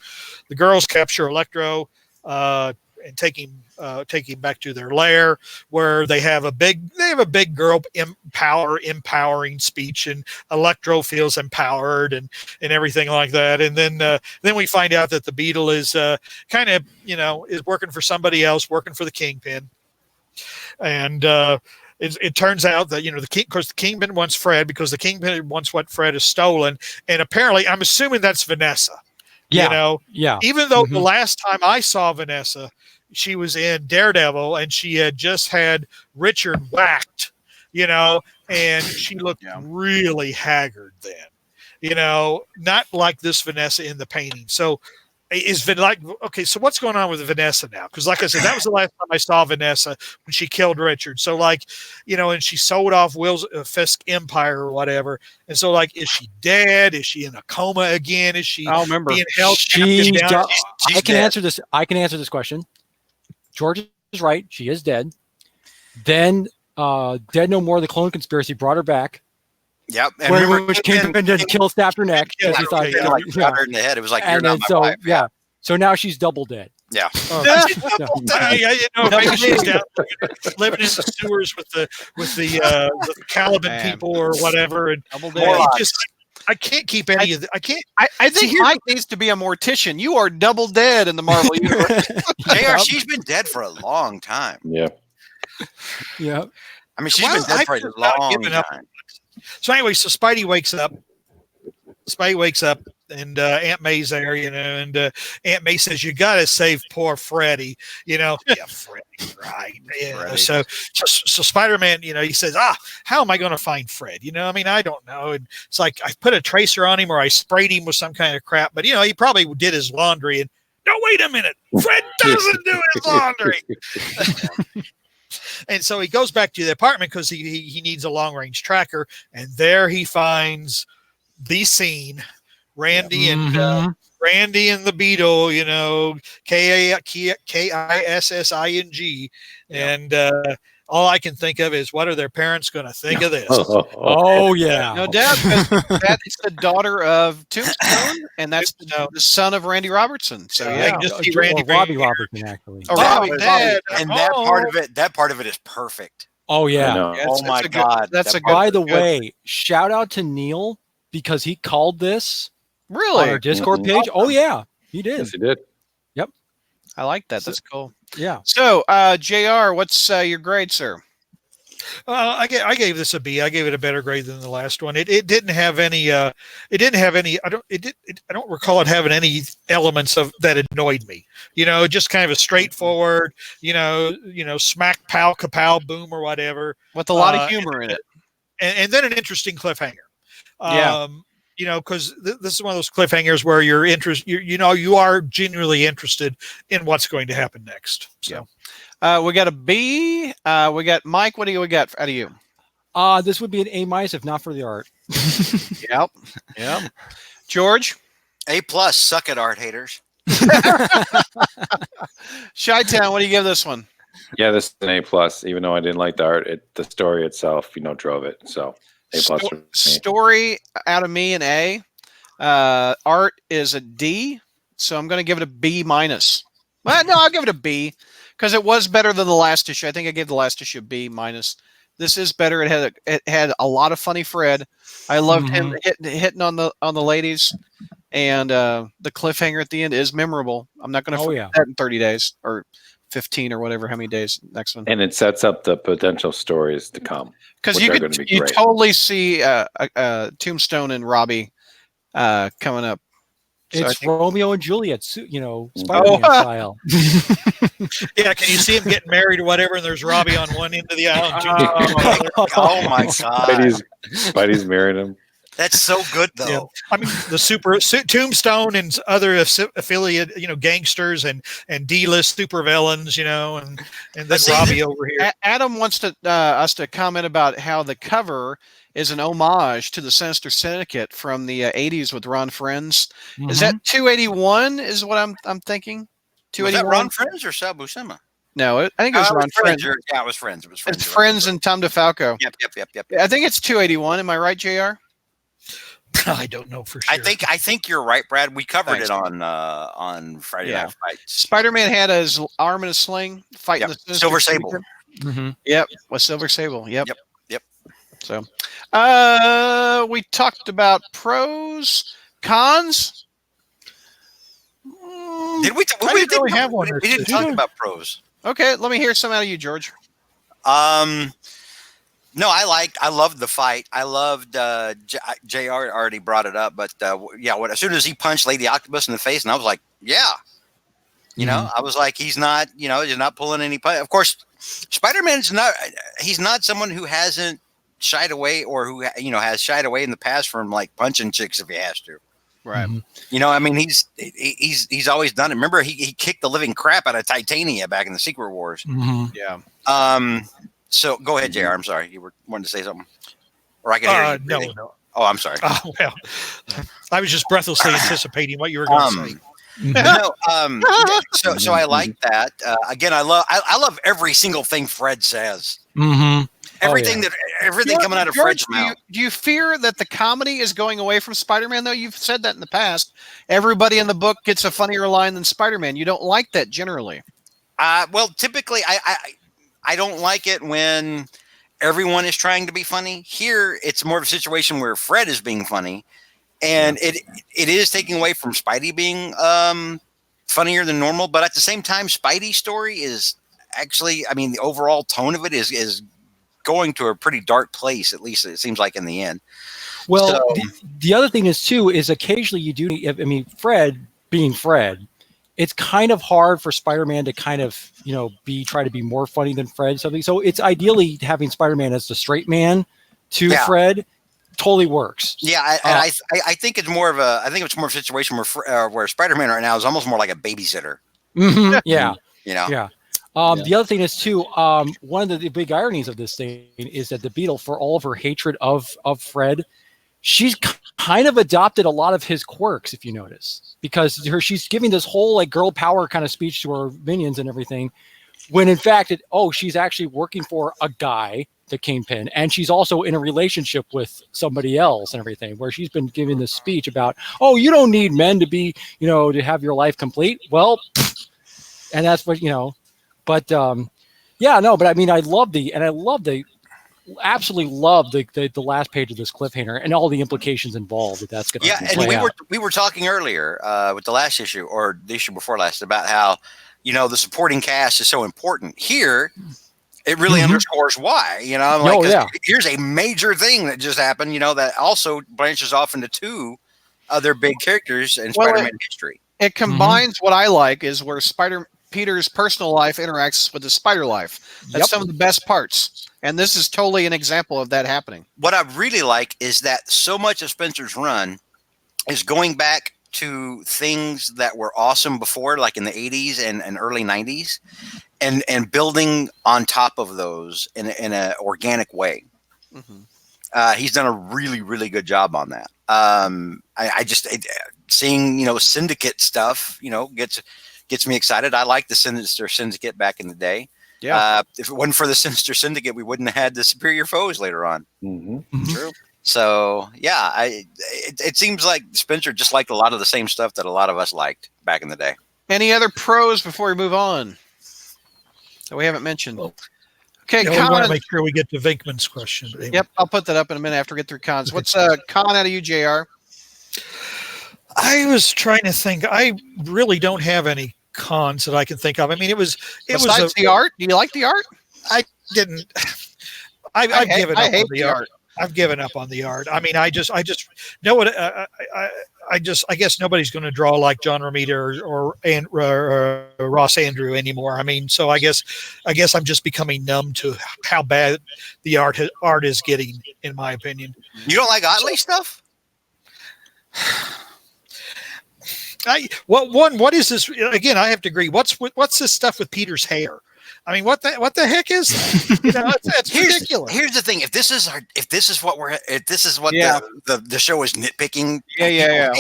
The girls capture Electro and take him back to their lair, where they have a big girl empowering speech, and Electro feels empowered and everything like that. And then we find out that the Beetle is kind of is working for somebody else, working for the Kingpin, and. It turns out that the Kingpin wants Fred because the Kingpin wants what Fred has stolen, and apparently I'm assuming that's Vanessa. Yeah. Even though the last time I saw Vanessa, she was in Daredevil and she had just had Richard whacked, and she looked really haggard then, not like this Vanessa in the painting. So so what's going on with Vanessa now? Because like I said, that was the last time I saw Vanessa when she killed Richard. So and she sold off Will's Fisk Empire or whatever. And so is she dead? Is she in a coma again? Is she remember. being held She's captive down? I can answer this. I can answer this question. George is right. She is dead. Then Dead No More, the clone conspiracy brought her back. Yep. And Which Kingpin didn't kill stabbed her neck. Yeah, He thought, shot her in the head. It was like, you're and not then my wife. yeah. So now she's double dead. Yeah. Maybe she's down living in the sewers with the Caliban Man. people or whatever. And Double I can't keep any of the. I can't. I think Mike needs to be a mortician. You are double dead in the Marvel universe. JR, she's been dead for a long time. Yeah. Yeah. I mean, she's been dead for a long time. So anyway, so Spidey wakes up. And Aunt May's there, and Aunt May says, "You got to save poor Freddy." Yeah, Freddy, right? Freddy. So Spider-Man, he says, how am I going to find Fred? I mean, I don't know. And it's like I put a tracer on him, or I sprayed him with some kind of crap. But he probably did his laundry. And no, wait a minute, Fred doesn't do his laundry. And so he goes back to the apartment because he needs a long range tracker, and there he finds the scene. Randy and Randy and the Beetle, Kissing, and all I can think of is what are their parents going to think of this? Oh yeah. No doubt. 'Cause that is the daughter of Tombstone, and that's the son of Randy Robertson. So I yeah. can just see Or Randy Robbie Robertson actually. Oh, That Robbie, was- Dad, and that part of it is perfect. Oh I yeah. know. Yeah, Oh it's my a good- God, that's that a good. By the good- way, shout out to Neil because he called this on really, our Discord Mhm. page. Oh yeah, he did. Yes, he did. I like that. That's cool. Yeah. So, Jr., what's your grade, sir? I gave this a B. I gave it a better grade than the last one. It didn't have any. It didn't have any. I don't recall it having any elements of that annoyed me. Just kind of a straightforward. Smack, pow, kapow, boom, or whatever. With a lot of humor in it. And then an interesting cliffhanger. Yeah. Because this is one of those cliffhangers where you're you are genuinely interested in what's going to happen next. So We got a B. We got Mike. What do we got out of you? This would be an A- if not for the art. Yep. Yep. George? A+, suck at art haters. Chi-Town, what do you give this one? Yeah, this is an A+. Even though I didn't like the art, the story itself, drove it. So A+. for me. Story out of me an A. Art is a D. So I'm going to give it a B minus. Well, no, I'll give it a B because it was better than the last issue. I think I gave the last issue a B minus. This is better. It had a lot of funny Fred. I loved him hitting on the ladies, and the cliffhanger at the end is memorable. I'm not going to forget that in 30 days or 15 or whatever, how many days next one. And it sets up the potential stories to come. Because which you are could gonna be you great. totally see Tombstone and Robbie coming up. So I It's think- Romeo and Juliet, Spider-Man Oh. style. yeah, can you see him getting married or whatever? And there's Robbie on one end of the aisle. And Junior on the other. Oh my God, Spidey's married him. that's so good though. Yeah. I mean, the Tombstone and other affiliate, gangsters and D-list supervillains, and then see, Robbie over here. Adam wants us to comment about how the cover is an homage to the Sinister Syndicate from the 80s with Ron Friends. Is that 281? Is what I'm thinking. Was that 281. Ron Friends or Sal Buscema? No, I think it was Ron Friends. Yeah, it was Friends. It was Friends. It's Friends and Tom DeFalco. Yep. I think it's 281. Am I right, Jr.? I don't know for sure. I think you're right, Brad. We covered Thanks. it on Friday Yeah. Night Fights. Spider-Man had his arm in a sling fighting Yep. the Sinister Silver Syndicate. Sable. Mm-hmm. Yep, with Silver Sable. Yep. Yep. So, we talked about pros, cons. Did we? I didn't really have one. We didn't talk about pros. Okay, let me hear some out of you, George. No, I loved the fight. I loved JR already brought it up, but as soon as he punched Lady Octopus in the face, and I was like, yeah. I was like, he's not pulling any punch. Of course, Spider-Man's he's not someone who hasn't shied away or who has shied away in the past from like punching chicks if he has to. Right. I mean, he's always done it. Remember, he kicked the living crap out of Titania back in the Secret Wars. Mm-hmm. Yeah. So go ahead, JR. I'm sorry. You were wanting to say something? Or I could hear you breathing. No. Oh, I'm sorry. Oh, well, I was just breathlessly anticipating what you were going to say. No, so I like that. Again, I love every single thing Fred says. Mm-hmm. Everything coming out of George, Fred's mouth. do you fear that the comedy is going away from Spider-Man, though? You've said that in the past. Everybody in the book gets a funnier line than Spider-Man. You don't like that generally. Well, typically, I don't like it when everyone is trying to be funny. Here, it's more of a situation where Fred is being funny, and it is taking away from Spidey being funnier than normal. But at the same time, Spidey's story is actually, I mean, the overall tone of it is going to a pretty dark place. At least it seems like in the end. Well, So- the other thing is too is occasionally you do. I mean, Fred being Fred, it's kind of hard for Spider-Man to kind of try to be more funny than Fred. Something. So it's ideally having Spider-Man as the straight man to Fred totally works. Yeah, I think it's more of a situation where Spider-Man right now is almost more like a babysitter. Mm-hmm. Yeah. Yeah. The other thing is too, one of the big ironies of this thing is that the Beetle, for all of her hatred of Fred, she's kind of adopted a lot of his quirks, if you notice, because she's giving this whole like girl power kind of speech to her minions and everything, when in fact, she's actually working for a guy, the Kingpin, and she's also in a relationship with somebody else and everything, where she's been giving this speech about, oh, you don't need men to be, to have your life complete. Well, and that's what, but yeah, no, but I mean, absolutely love the last page of this cliffhanger and all the implications involved that's going to and we were talking earlier with the last issue or the issue before last about how the supporting cast is so important. Here it really underscores why. Here's a major thing that just happened, that also branches off into two other big characters in Spider-Man history. It combines what I like is where Peter's personal life interacts with his spider life. That's some of the best parts. And this is totally an example of that happening. What I really like is that so much of Spencer's run is going back to things that were awesome before, like in the 80s and early 90s, and building on top of those in an organic way. He's done a really, really good job on that. Seeing, Syndicate stuff, gets me excited. I like the Sinister Syndicate back in the day. Yeah. If it wasn't for the Sinister Syndicate, we wouldn't have had the Superior Foes later on. True. So yeah, it seems like Spencer just liked a lot of the same stuff that a lot of us liked back in the day. Any other pros before we move on that we haven't mentioned? Okay, we want to make sure we get to Vinkman's question. Yep, I'll put that up in a minute after we get through cons. What's con out of you, JR? I was trying to think. I really don't have any cons that I can think of. I mean, it was the art. Do you like the art? I didn't. I've given up on the art. I've given up on the art. I mean, I just know what I guess nobody's going to draw like John Romita or Ross Andrew anymore. I mean, so I guess I'm just becoming numb to how bad the art is getting, in my opinion. You don't like Otley stuff? What is this again? I have to agree. What's this stuff with Peter's hair? I mean, what the heck is that? It's ridiculous. Here's the thing: if this is what the show is nitpicking. Yeah,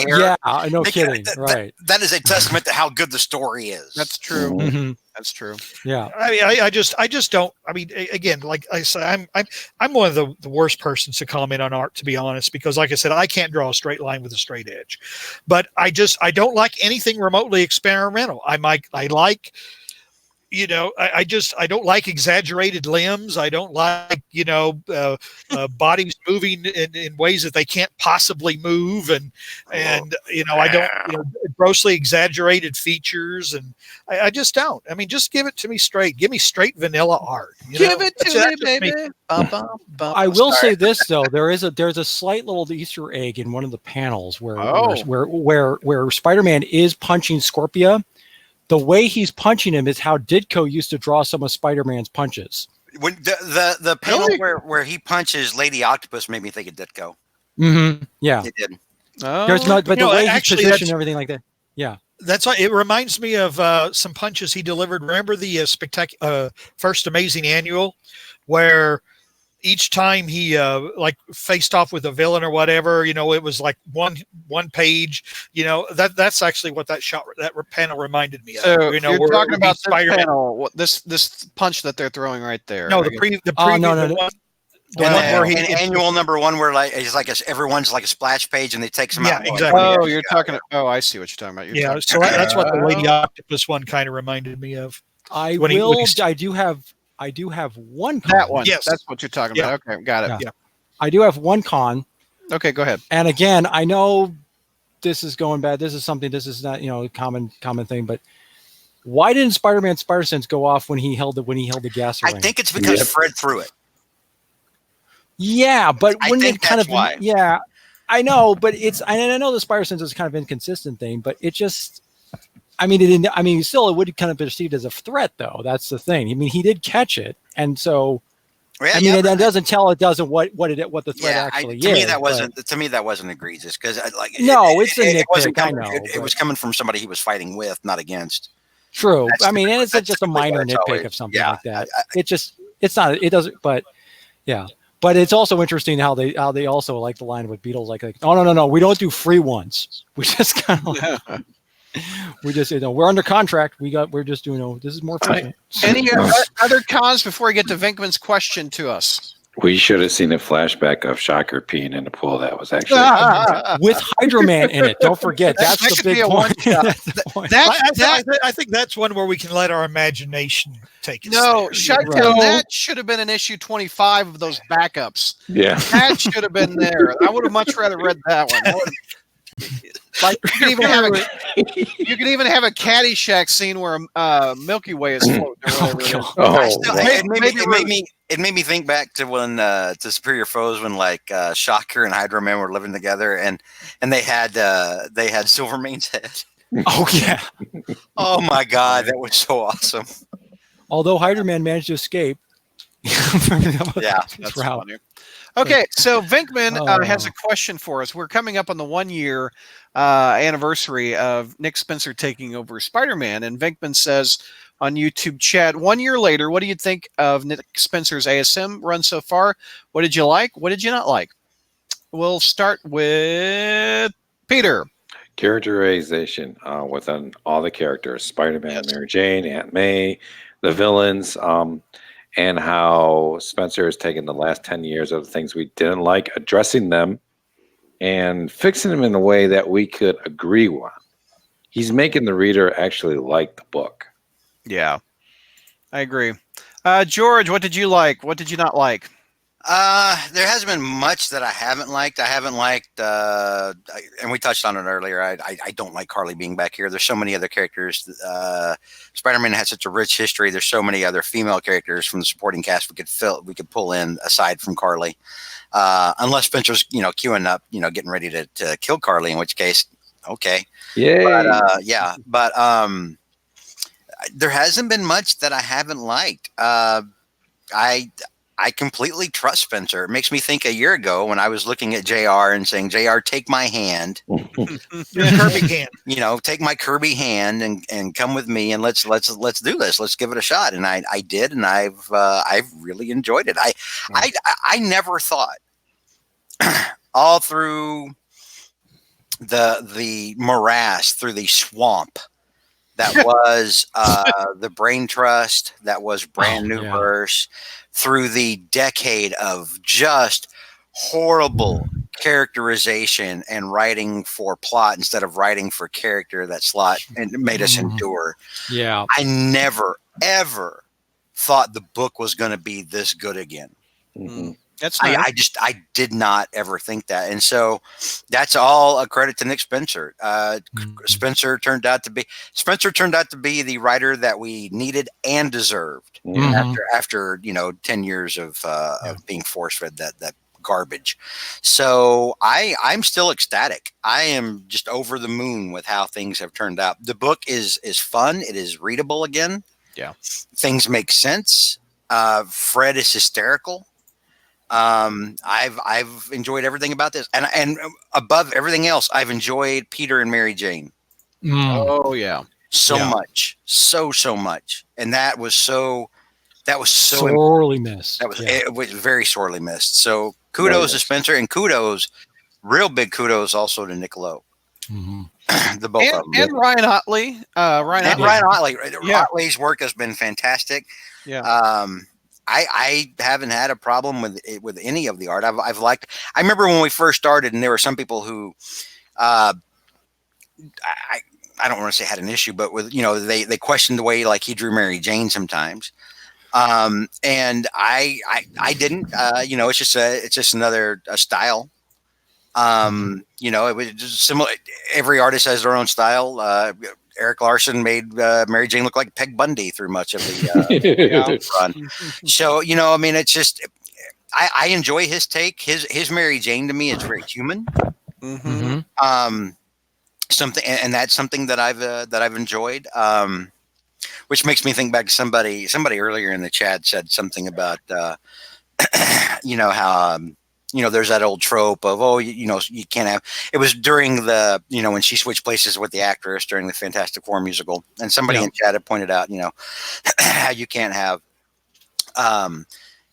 no kidding. Right. That is a testament to how good the story is. That's true. That's true. Yeah. I mean, I just don't. I mean, again, like I said, I'm one of the worst persons to comment on art, to be honest, because, like I said, I can't draw a straight line with a straight edge. But I don't like anything remotely experimental. I like. I don't like exaggerated limbs. I don't like, bodies moving in ways that they can't possibly move. And I don't, grossly exaggerated features. And I just don't. I mean, just give it to me straight. Give me straight vanilla art. Give it to me, baby. I will say this, though. There's a slight little Easter egg in one of the panels where Spider-Man is punching Scorpia. The way he's punching him is how Ditko used to draw some of Spider-Man's punches. When the panel where he punches Lady Octopus made me think of Ditko. Yeah, it did. Oh. But the way he's positioned and everything like that. Yeah, that's why it reminds me of some punches he delivered. Remember the first Amazing Annual, where each time he faced off with a villain or whatever, it was like one page. That's actually what that panel reminded me of. So you're talking about this panel, this punch that they're throwing right there. No, the preview. No. Annual number 1, where everyone's like a splash page, and they take some out. Exactly. Oh, you're talking. Oh, I see what you're talking about. So that's what the Lady Octopus one kind of reminded me of. I do have one con. That one. Yes, that's what you're talking about. Okay, got it. Yeah. I do have one con. Okay, go ahead. And again, I know this is going bad. This is not, a common thing, but why didn't Spider-Man Spider-Sense go off when he held the gas ring? I think it's because Fred threw it. Yeah, but I think that's why. Yeah, I know, but I know the Spider-Sense is kind of inconsistent thing, but it just, still it would kind of be perceived as a threat, though. That's the thing. I mean, he did catch it, and so it doesn't tell what the threat actually is. To me, that wasn't egregious because it's a nitpick. It was coming from somebody he was fighting with, not against. True. And it's just a minor nitpick of something like that. It's not. It doesn't. But yeah. But it's also interesting how they also like the line with Beatles, like no, we don't do free ones. We just kind of we just we're under contract. We're just doing this is more efficient. Any other cons before we get to Venkman's question to us? We should have seen a flashback of Shocker peeing in the pool. That was actually With Hydro Man in it. Don't forget that's That the could big be a point. one-shot. That's the point. I think that's one where we can let our imagination take us. No, there. Shotgun, that should have been in issue 25 of those backups. yeah. That should have been there. I would have much rather read that one. Like you can even have a Caddyshack scene where Milky Way is floating or whatever. It made me think back to when to Superior Foes when like Shocker and Hydro Man were living together and they had Silvermane's head. Oh yeah. Oh my God, that was so awesome. Although Hydro Man managed to escape. Yeah, That's funny. Okay, so Venkman has a question for us. We're coming up on the 1 year anniversary of Nick Spencer taking over Spider-Man, and Venkman says on YouTube chat, 1 year later, what do you think of Nick Spencer's ASM run so far? What did you like? What did you not like? We'll start with Peter. Characterization within all the characters: Spider-Man, Mary Jane, Aunt May, the villains. And how Spencer has taken the last 10 years of the things we didn't like, addressing them and fixing them in a way that we could agree on. He's making the reader actually like the book. Yeah, I agree. George, what did you like? What did you not like? There hasn't been much that I haven't liked. I haven't liked, and we touched on it earlier. I don't like Carly being back here. There's so many other characters. Spider-Man has such a rich history. There's so many other female characters from the supporting cast we could pull in aside from Carly, unless Spencer's queuing up, getting ready to kill Carly. In which case, okay, but there hasn't been much that I haven't liked. I completely trust Spencer. It makes me think a year ago when I was looking at JR and saying, JR, take my hand. Your Kirby hand. Take my Kirby hand and come with me and let's do this. Let's give it a shot. And I did, and I've really enjoyed it. I never thought all through the morass, through the swamp that was the Brain Trust, that was Brand New Verse, through the decade of just horrible characterization and writing for plot instead of writing for character that Slott and made us endure. Yeah. I never, ever thought the book was going to be this good again. Mm-hmm. That's nice. I did not ever think that. And so that's all a credit to Nick Spencer. Spencer turned out to be the writer that we needed and deserved after 10 years of being force fed that garbage. So I'm still ecstatic. I am just over the moon with how things have turned out. The book is fun. It is readable again. Yeah. Things make sense. Fred is hysterical. I've enjoyed everything about this, and above everything else, I've enjoyed Peter and Mary Jane. Oh yeah, so much, so much, and that was so sorely missed. It was very sorely missed. So kudos to Spencer, and real big kudos also to Nick Lowe. The both of them, and Ryan Otley. Ryan Otley. Otley's work has been fantastic. Yeah. I haven't had a problem with any of the art. I've liked. I remember when we first started, and there were some people who, I don't want to say had an issue, but with they questioned the way like he drew Mary Jane sometimes, and I didn't. It's just another style. It was just similar. Every artist has their own style. Eric Larson made Mary Jane look like Peg Bundy through much of the run. So, it's just, I enjoy his take. His Mary Jane to me is very human. Something, and that's something that I've enjoyed. Which makes me think back to somebody earlier in the chat said something about, how, there's that old trope of, you can't have, it was during the, when she switched places with the actress during the Fantastic Four musical. And somebody in chat had pointed out, how you can't have,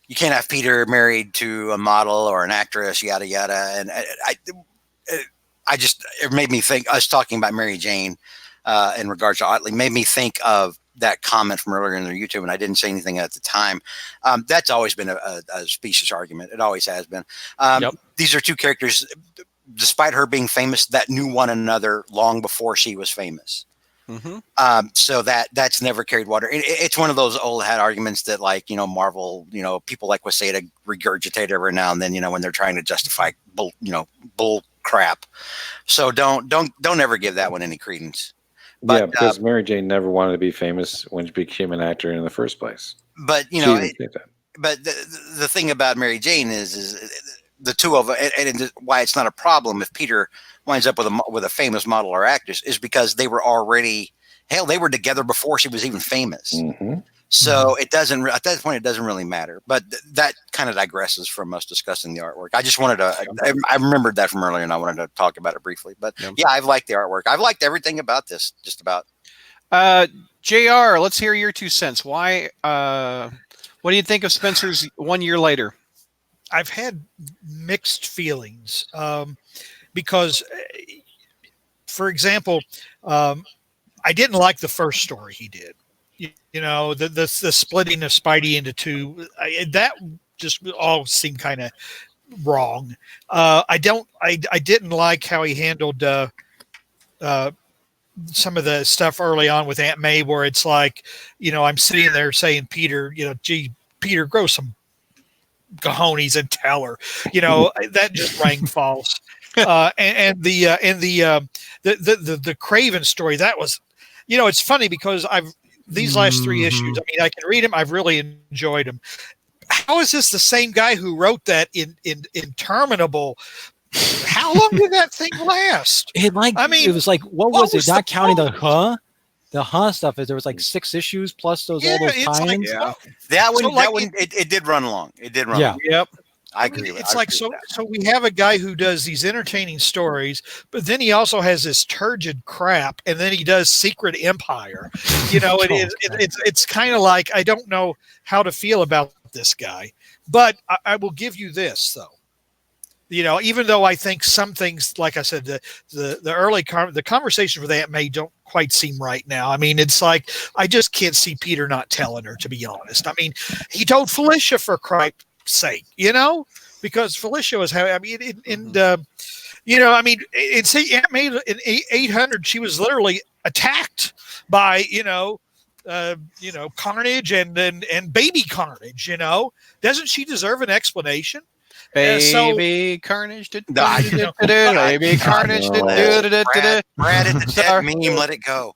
you can't have Peter married to a model or an actress, yada yada. And I just, it made me think. Us talking about Mary Jane in regards to Otley made me think of that comment from earlier in their YouTube, and I didn't say anything at the time. That's always been a specious argument. It always has been. These are two characters, despite her being famous, that knew one another long before she was famous. So that's never carried water. It's one of those old hat arguments that, like, Marvel, people like Waseda regurgitate every now and then, when they're trying to justify bull crap. So don't ever give that one any credence. But, because Mary Jane never wanted to be famous when she became an actor in the first place. But but the thing about Mary Jane is the two of and why it's not a problem if Peter winds up with a famous model or actress is because they were already they were together before she was even famous. So it doesn't at that point it doesn't really matter. But that kind of digresses from us discussing the artwork. I just wanted to I remembered that from earlier and I wanted to talk about it briefly. But yeah, I've liked the artwork. I've liked everything about this, just about. JR, let's hear your 2 cents. Why what do you think of Spencer's 1 year later? I've had mixed feelings because, for example, I didn't like the first story he did. The splitting of Spidey into two, that just all seemed kind of wrong. I didn't like how he handled some of the stuff early on with Aunt May, where it's like, I'm sitting there saying, Peter, gee, Peter, grow some cojones and tell her, that just rang false. And the Craven story, that was, it's funny because these last 3 issues, I mean, I can read them. I've really enjoyed them. How is this the same guy who wrote that in Interminable? How long did that thing last? It was like, what was it? Not counting the stuff. There was like 6 issues plus all those tie-ins. That one, it did run long. It did run long. Yep. I agree with it's like so we have a guy who does these entertaining stories, but then he also has this turgid crap, and then he does Secret Empire. It's kind of like, I don't know how to feel about this guy, but I will give you this though. Even though I think some things, like I said, the early the conversations with Aunt May don't quite seem right now. I mean, it's like, I just can't see Peter not telling her, to be honest. I mean, he told Felicia, for Christ's sake, because Felicia was having, I mean, I mean, it's Aunt May in 800, she was literally attacked by, Carnage and baby Carnage, doesn't she deserve an explanation? Baby Carnage did baby Carnage did Brad at the dead meme, let it go.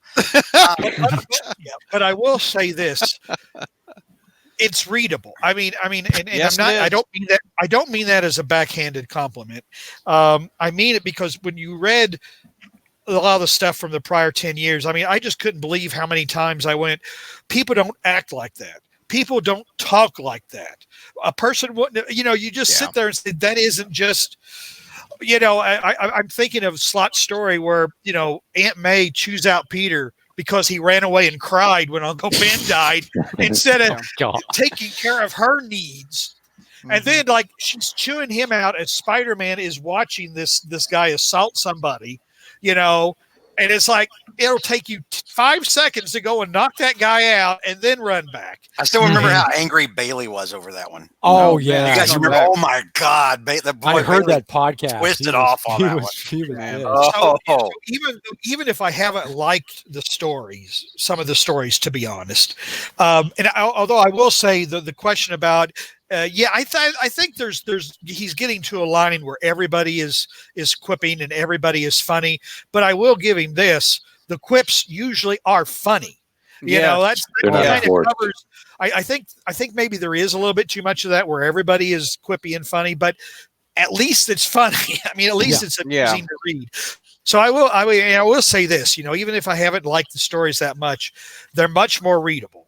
But I will say this. It's readable. I mean, and yes, I don't mean that as a backhanded compliment. I mean it because when you read a lot of the stuff from the prior 10 years, I mean, I just couldn't believe how many times I went, people don't act like that. People don't talk like that. A person wouldn't, you just sit there and say, that isn't just, I'm thinking of Slot's story where, Aunt May chews out Peter because he ran away and cried when Uncle Ben died instead of taking care of her needs. And then, like, she's chewing him out as Spider-Man is watching this guy assault somebody, and it's like, it'll take you 5 seconds to go and knock that guy out and then run back. I still remember how angry Bailey was over that one. Oh, yeah. You guys remember? Oh, my God. The boy I heard Bailey that podcast. Twisted off on that one. He was So even if I haven't liked the stories, some of the stories, to be honest, although I will say the question about, I think he's getting to a line where everybody is quipping and everybody is funny, but I will give him this: the quips usually are funny. That kind of covers. I think maybe there is a little bit too much of that where everybody is quippy and funny, but at least it's funny. I mean, at least it's amusing to read. So I will say this, even if I haven't liked the stories that much, they're much more readable.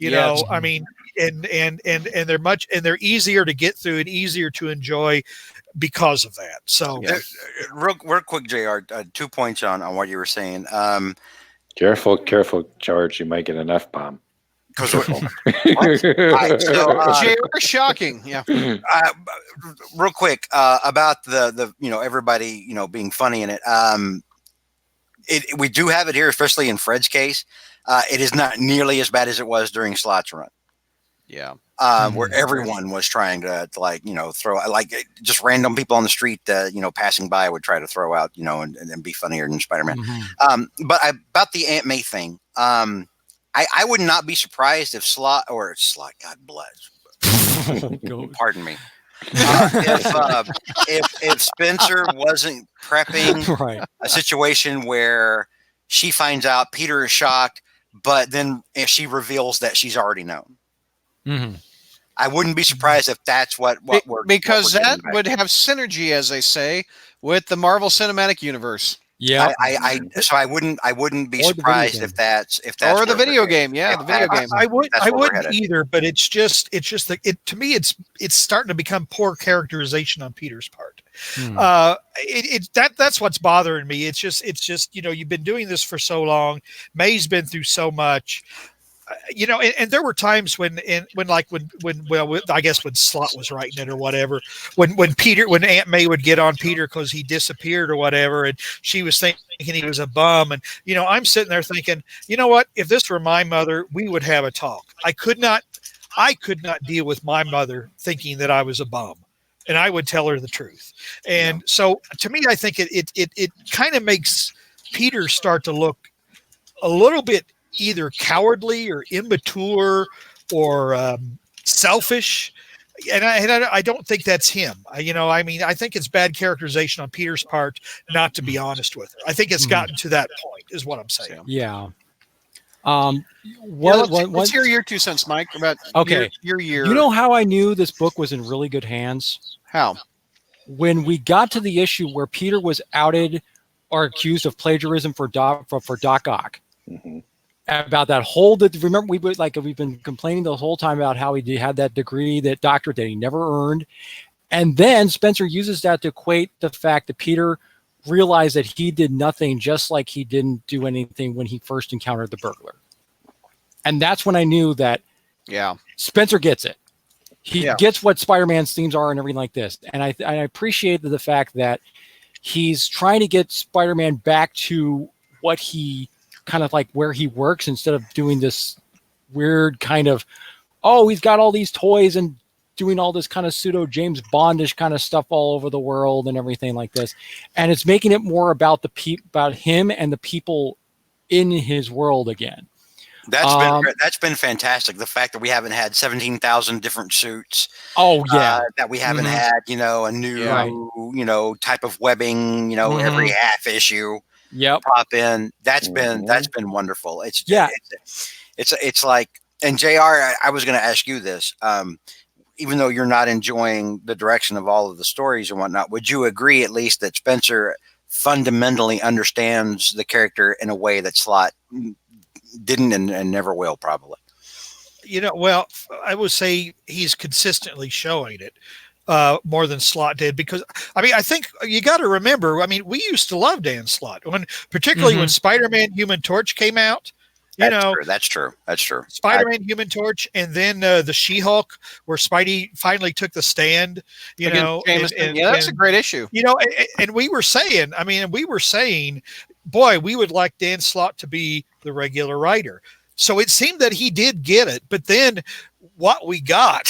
I mean, and they're easier to get through and easier to enjoy because of that. So real quick, JR, 2 points on what you were saying. Careful, George. You might get an F-bomb. because so JR, shocking. Yeah. real quick about the everybody being funny in it. We do have it here, especially in Fred's case. It is not nearly as bad as it was during Slot's run. Yeah. Where everyone was trying to throw just random people on the street passing by would try to throw out and be funnier than Spider-Man. But about the Aunt May thing, I would not be surprised if Slot, God bless, pardon me, if Spencer wasn't prepping a situation where she finds out Peter is shocked, but then if she reveals that she's already known. I wouldn't be surprised if that's what we're because what we're that would have synergy, as they say, with the Marvel Cinematic Universe. Yeah, so I wouldn't be surprised if that's or the video game. Yeah, the video game. I wouldn't either, but it's just like to me it's starting to become poor characterization on Peter's part. That's what's bothering me. It's just you've been doing this for so long. May's been through so much. And there were times when I guess when Slot was writing it or whatever, when Aunt May would get on Peter because he disappeared or whatever, and she was thinking he was a bum, and I'm sitting there thinking, you know what, if this were my mother, we would have a talk. I could not deal with my mother thinking that I was a bum, and I would tell her the truth. And so to me, I think it kind of makes Peter start to look a little bit either cowardly or immature or selfish. And I don't think that's him. I think it's bad characterization on Peter's part not to be honest with her. I think it's gotten to that point is what I'm saying. Yeah. What's your 2 cents, Mike, about your year? You know how I knew this book was in really good hands? How? When we got to the issue where Peter was outed or accused of plagiarism for Doc Ock. About that remember we've been complaining the whole time about how he had that degree, that doctorate that he never earned, and then Spencer uses that to equate the fact that Peter realized that he did nothing, just like he didn't do anything when he first encountered the burglar. And that's when I knew that Spencer gets it. He gets what Spider-Man's themes are and everything like this. And I appreciate the fact that he's trying to get Spider-Man back to what he kind of like where he works, instead of doing this weird kind of, he's got all these toys and doing all this kind of pseudo James Bondish kind of stuff all over the world and everything like this. And it's making it more about about him and the people in his world again. That's been fantastic. The fact that we haven't had 17,000 different suits. That we haven't had, a new, type of webbing, every half issue. Pop in. That's been wonderful. It's like, and JR, I was going to ask you this. Even though you're not enjoying the direction of all of the stories and whatnot, would you agree at least that Spencer fundamentally understands the character in a way that Slot didn't and never will, probably? Well, I would say he's consistently showing it. More than Slot did, because I think you got to remember, we used to love Dan Slott, particularly when Spider-Man Human Torch came out. That's true. Spider-Man Human Torch, and then the She-Hulk, where Spidey finally took the stand. That's a great issue. And we were saying, boy, we would like Dan Slott to be the regular writer. So it seemed that he did get it, but then what we got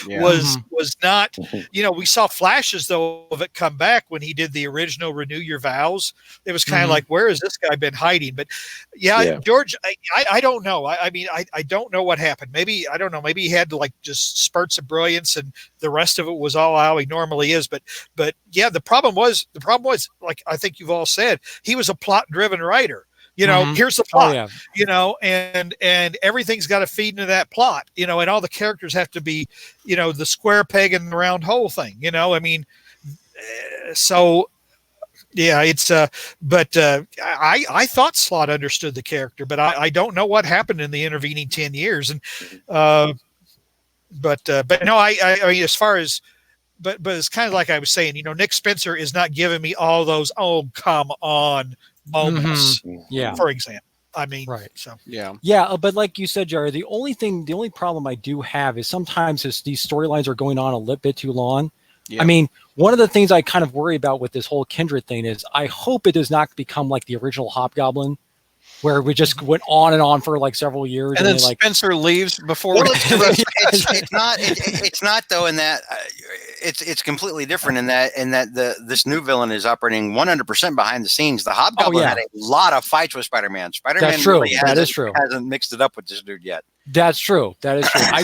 was not, we saw flashes though of it come back when he did the original Renew Your Vows. It was kind of like, where has this guy been hiding? But George, I don't know. I don't know what happened. Maybe he had just spurts of brilliance and the rest of it was all how he normally is. But the problem was, like I think you've all said, he was a plot driven writer. Here's the plot, and everyththing's got to feed into that plot, and all the characters have to be, the square peg in the round hole thing, so yeah, it's, but I thought Slott understood the character, but I don't know what happened in the intervening 10 years. And, but no, I mean, as far as, but it's kind of like I was saying, Nick Spencer is not giving me all those, oh, come on moments, for example. I mean, Right. so Yeah. Yeah, but like you said, Jerry, the only problem I do have is sometimes these storylines are going on a little bit too long. Yeah. I mean, one of the things I kind of worry about with this whole Kindred thing is I hope it does not become like the original Hobgoblin, where we just went on and on for like several years, And then they like Spencer leaves before. Well, we it's not though in that it's completely different in that this new villain is operating 100% behind the scenes. The Hobgoblin yeah. had a lot of fights with Spider-Man. Spider-Man That's true. really That is true. hasn't mixed it up with this dude yet. That's true. That is true. I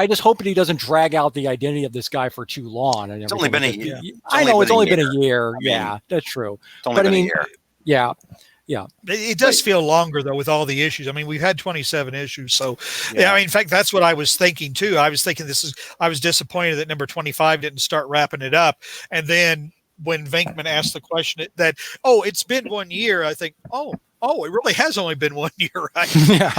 just hope that he doesn't drag out the identity of this guy for too long. And It's only been a everything. year. I know it's only been a year. I mean, Yeah, that's true. It's only But I been mean, a year. Yeah. it does feel longer though with all the issues. I mean, we've had 27 issues, so yeah. I mean, in fact, that's what I was thinking too. I was thinking I was disappointed that number 25 didn't start wrapping it up, and then when Venkman asked the question that, it's been 1 year, I think, it really has only been 1 year, right? Yeah.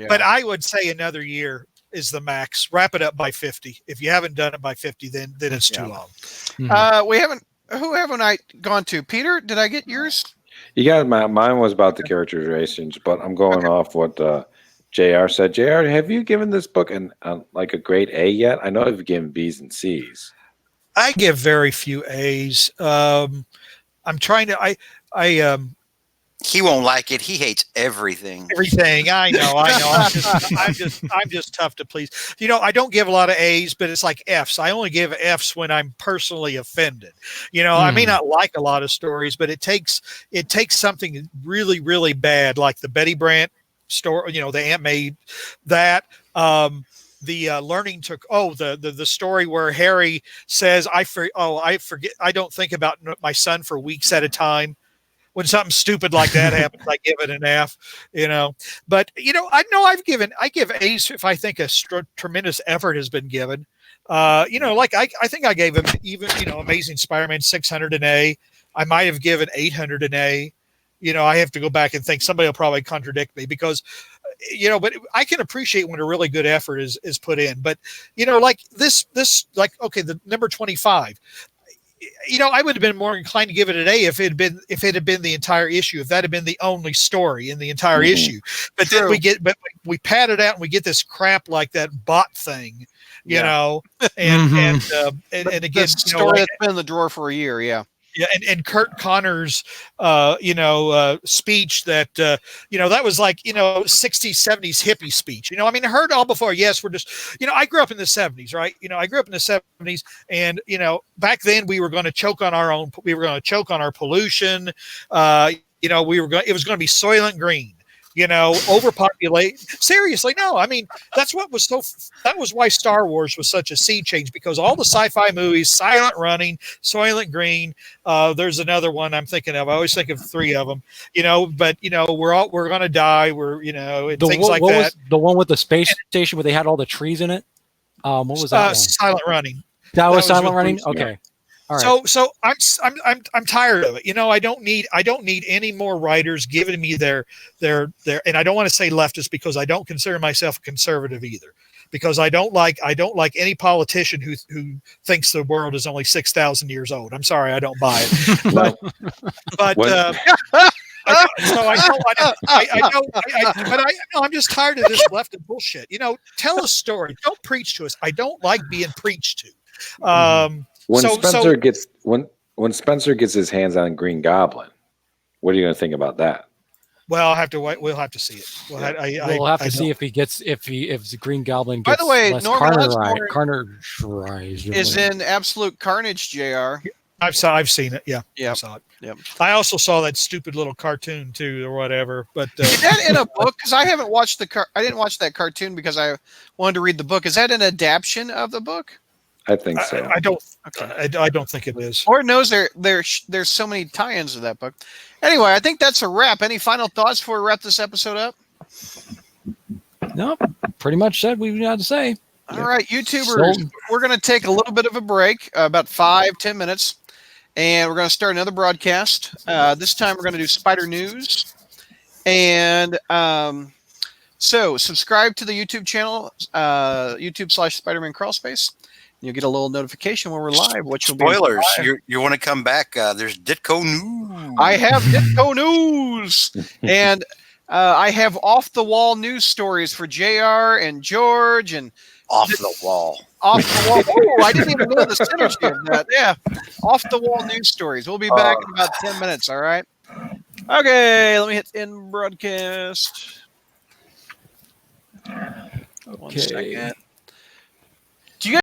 But I would say another year is the max. Wrap it up by 50. If you haven't done it by 50, then it's too long. Who haven't I gone to? Peter, did I get yours? You got mine was about the characterizations, but I'm going off what JR said. JR, have you given this book like a grade A yet? I know you've given B's and C's. I give very few A's. I'm trying to. He won't like it. He hates everything. Everything. I know. I'm just tough to please. I don't give a lot of A's, but it's like F's. I only give F's when I'm personally offended. I may not like a lot of stories, but it takes something really, really bad, like the Betty Brant story. The Aunt May, that. The learning took the story where Harry says I forget, I don't think about my son for weeks at a time. When something stupid like that happens, I give it an F, But I give A's if I think a tremendous effort has been given. Like I think I gave him even Amazing Spider-Man 600 an A. I might have given 800 an A. I have to go back and think. Somebody will probably contradict me because, but I can appreciate when a really good effort is put in. But like this, the number 25. I would have been more inclined to give it an A if it had been the entire issue, if that had been the only story in the entire issue. But then we pad it out and we get this crap like that bot thing, and again, the story that's been in the drawer for a year. Yeah. Yeah, and Kurt Connor's, speech that, that was like, 60s, 70s hippie speech. I mean, I heard all before. Yes, we're just, I grew up in the 70s, right? I grew up in the 70s, and back then we were going to choke on our pollution. It was going to be Soylent Green. Overpopulate. Seriously, no. I mean, that was why Star Wars was such a sea change, because all the sci-fi movies, Silent Running, Soylent Green, there's another one I'm thinking of. I always think of three of them, but we're going to die. Things like that. Was the one with the space station where they had all the trees in it? What was that one? Silent Running. That was Silent Running? Bruce, okay. All right. So I'm tired of it. I don't need any more writers giving me their and I don't want to say leftist because I don't consider myself a conservative either, because I don't like any politician who thinks the world is only 6,000 years old. I'm sorry, I don't buy it. I'm just tired of this leftist bullshit. Tell a story. Don't preach to us. I don't like being preached to. When Spencer gets his hands on Green Goblin, what are you going to think about that? Well, I'll have to wait. We'll have to see it. We'll have to see if the Green Goblin gets. By the way, less Norman Carnage is in Absolute Carnage, JR. I've seen it. Yeah. Yeah. I saw it. Yep. I also saw that stupid little cartoon too, or whatever. But is that in a book? Because I haven't watched I didn't watch that cartoon because I wanted to read the book. Is that an adaptation of the book? I think so. I don't. Okay. I don't think it is. Lord knows there's so many tie-ins to that book. Anyway, I think that's a wrap. Any final thoughts before we wrap this episode up? No, pretty much said what we had to say. All right, YouTubers, we're going to take a little bit of a break, about 5-10 minutes, and we're going to start another broadcast. This time we're going to do Spider News. And so subscribe to the YouTube channel, YouTube/Spider-Man Crawlspace. You'll get a little notification when we're live. Which will spoilers. You want to come back? There's Ditko news. I have Ditko news, and I have off the wall news stories for JR and George and Off the wall. off the wall. Oh, I didn't even know the synergy of that. Yeah, off the wall news stories. We'll be back in about 10 minutes. All right. Okay, let me hit end broadcast. 1 second.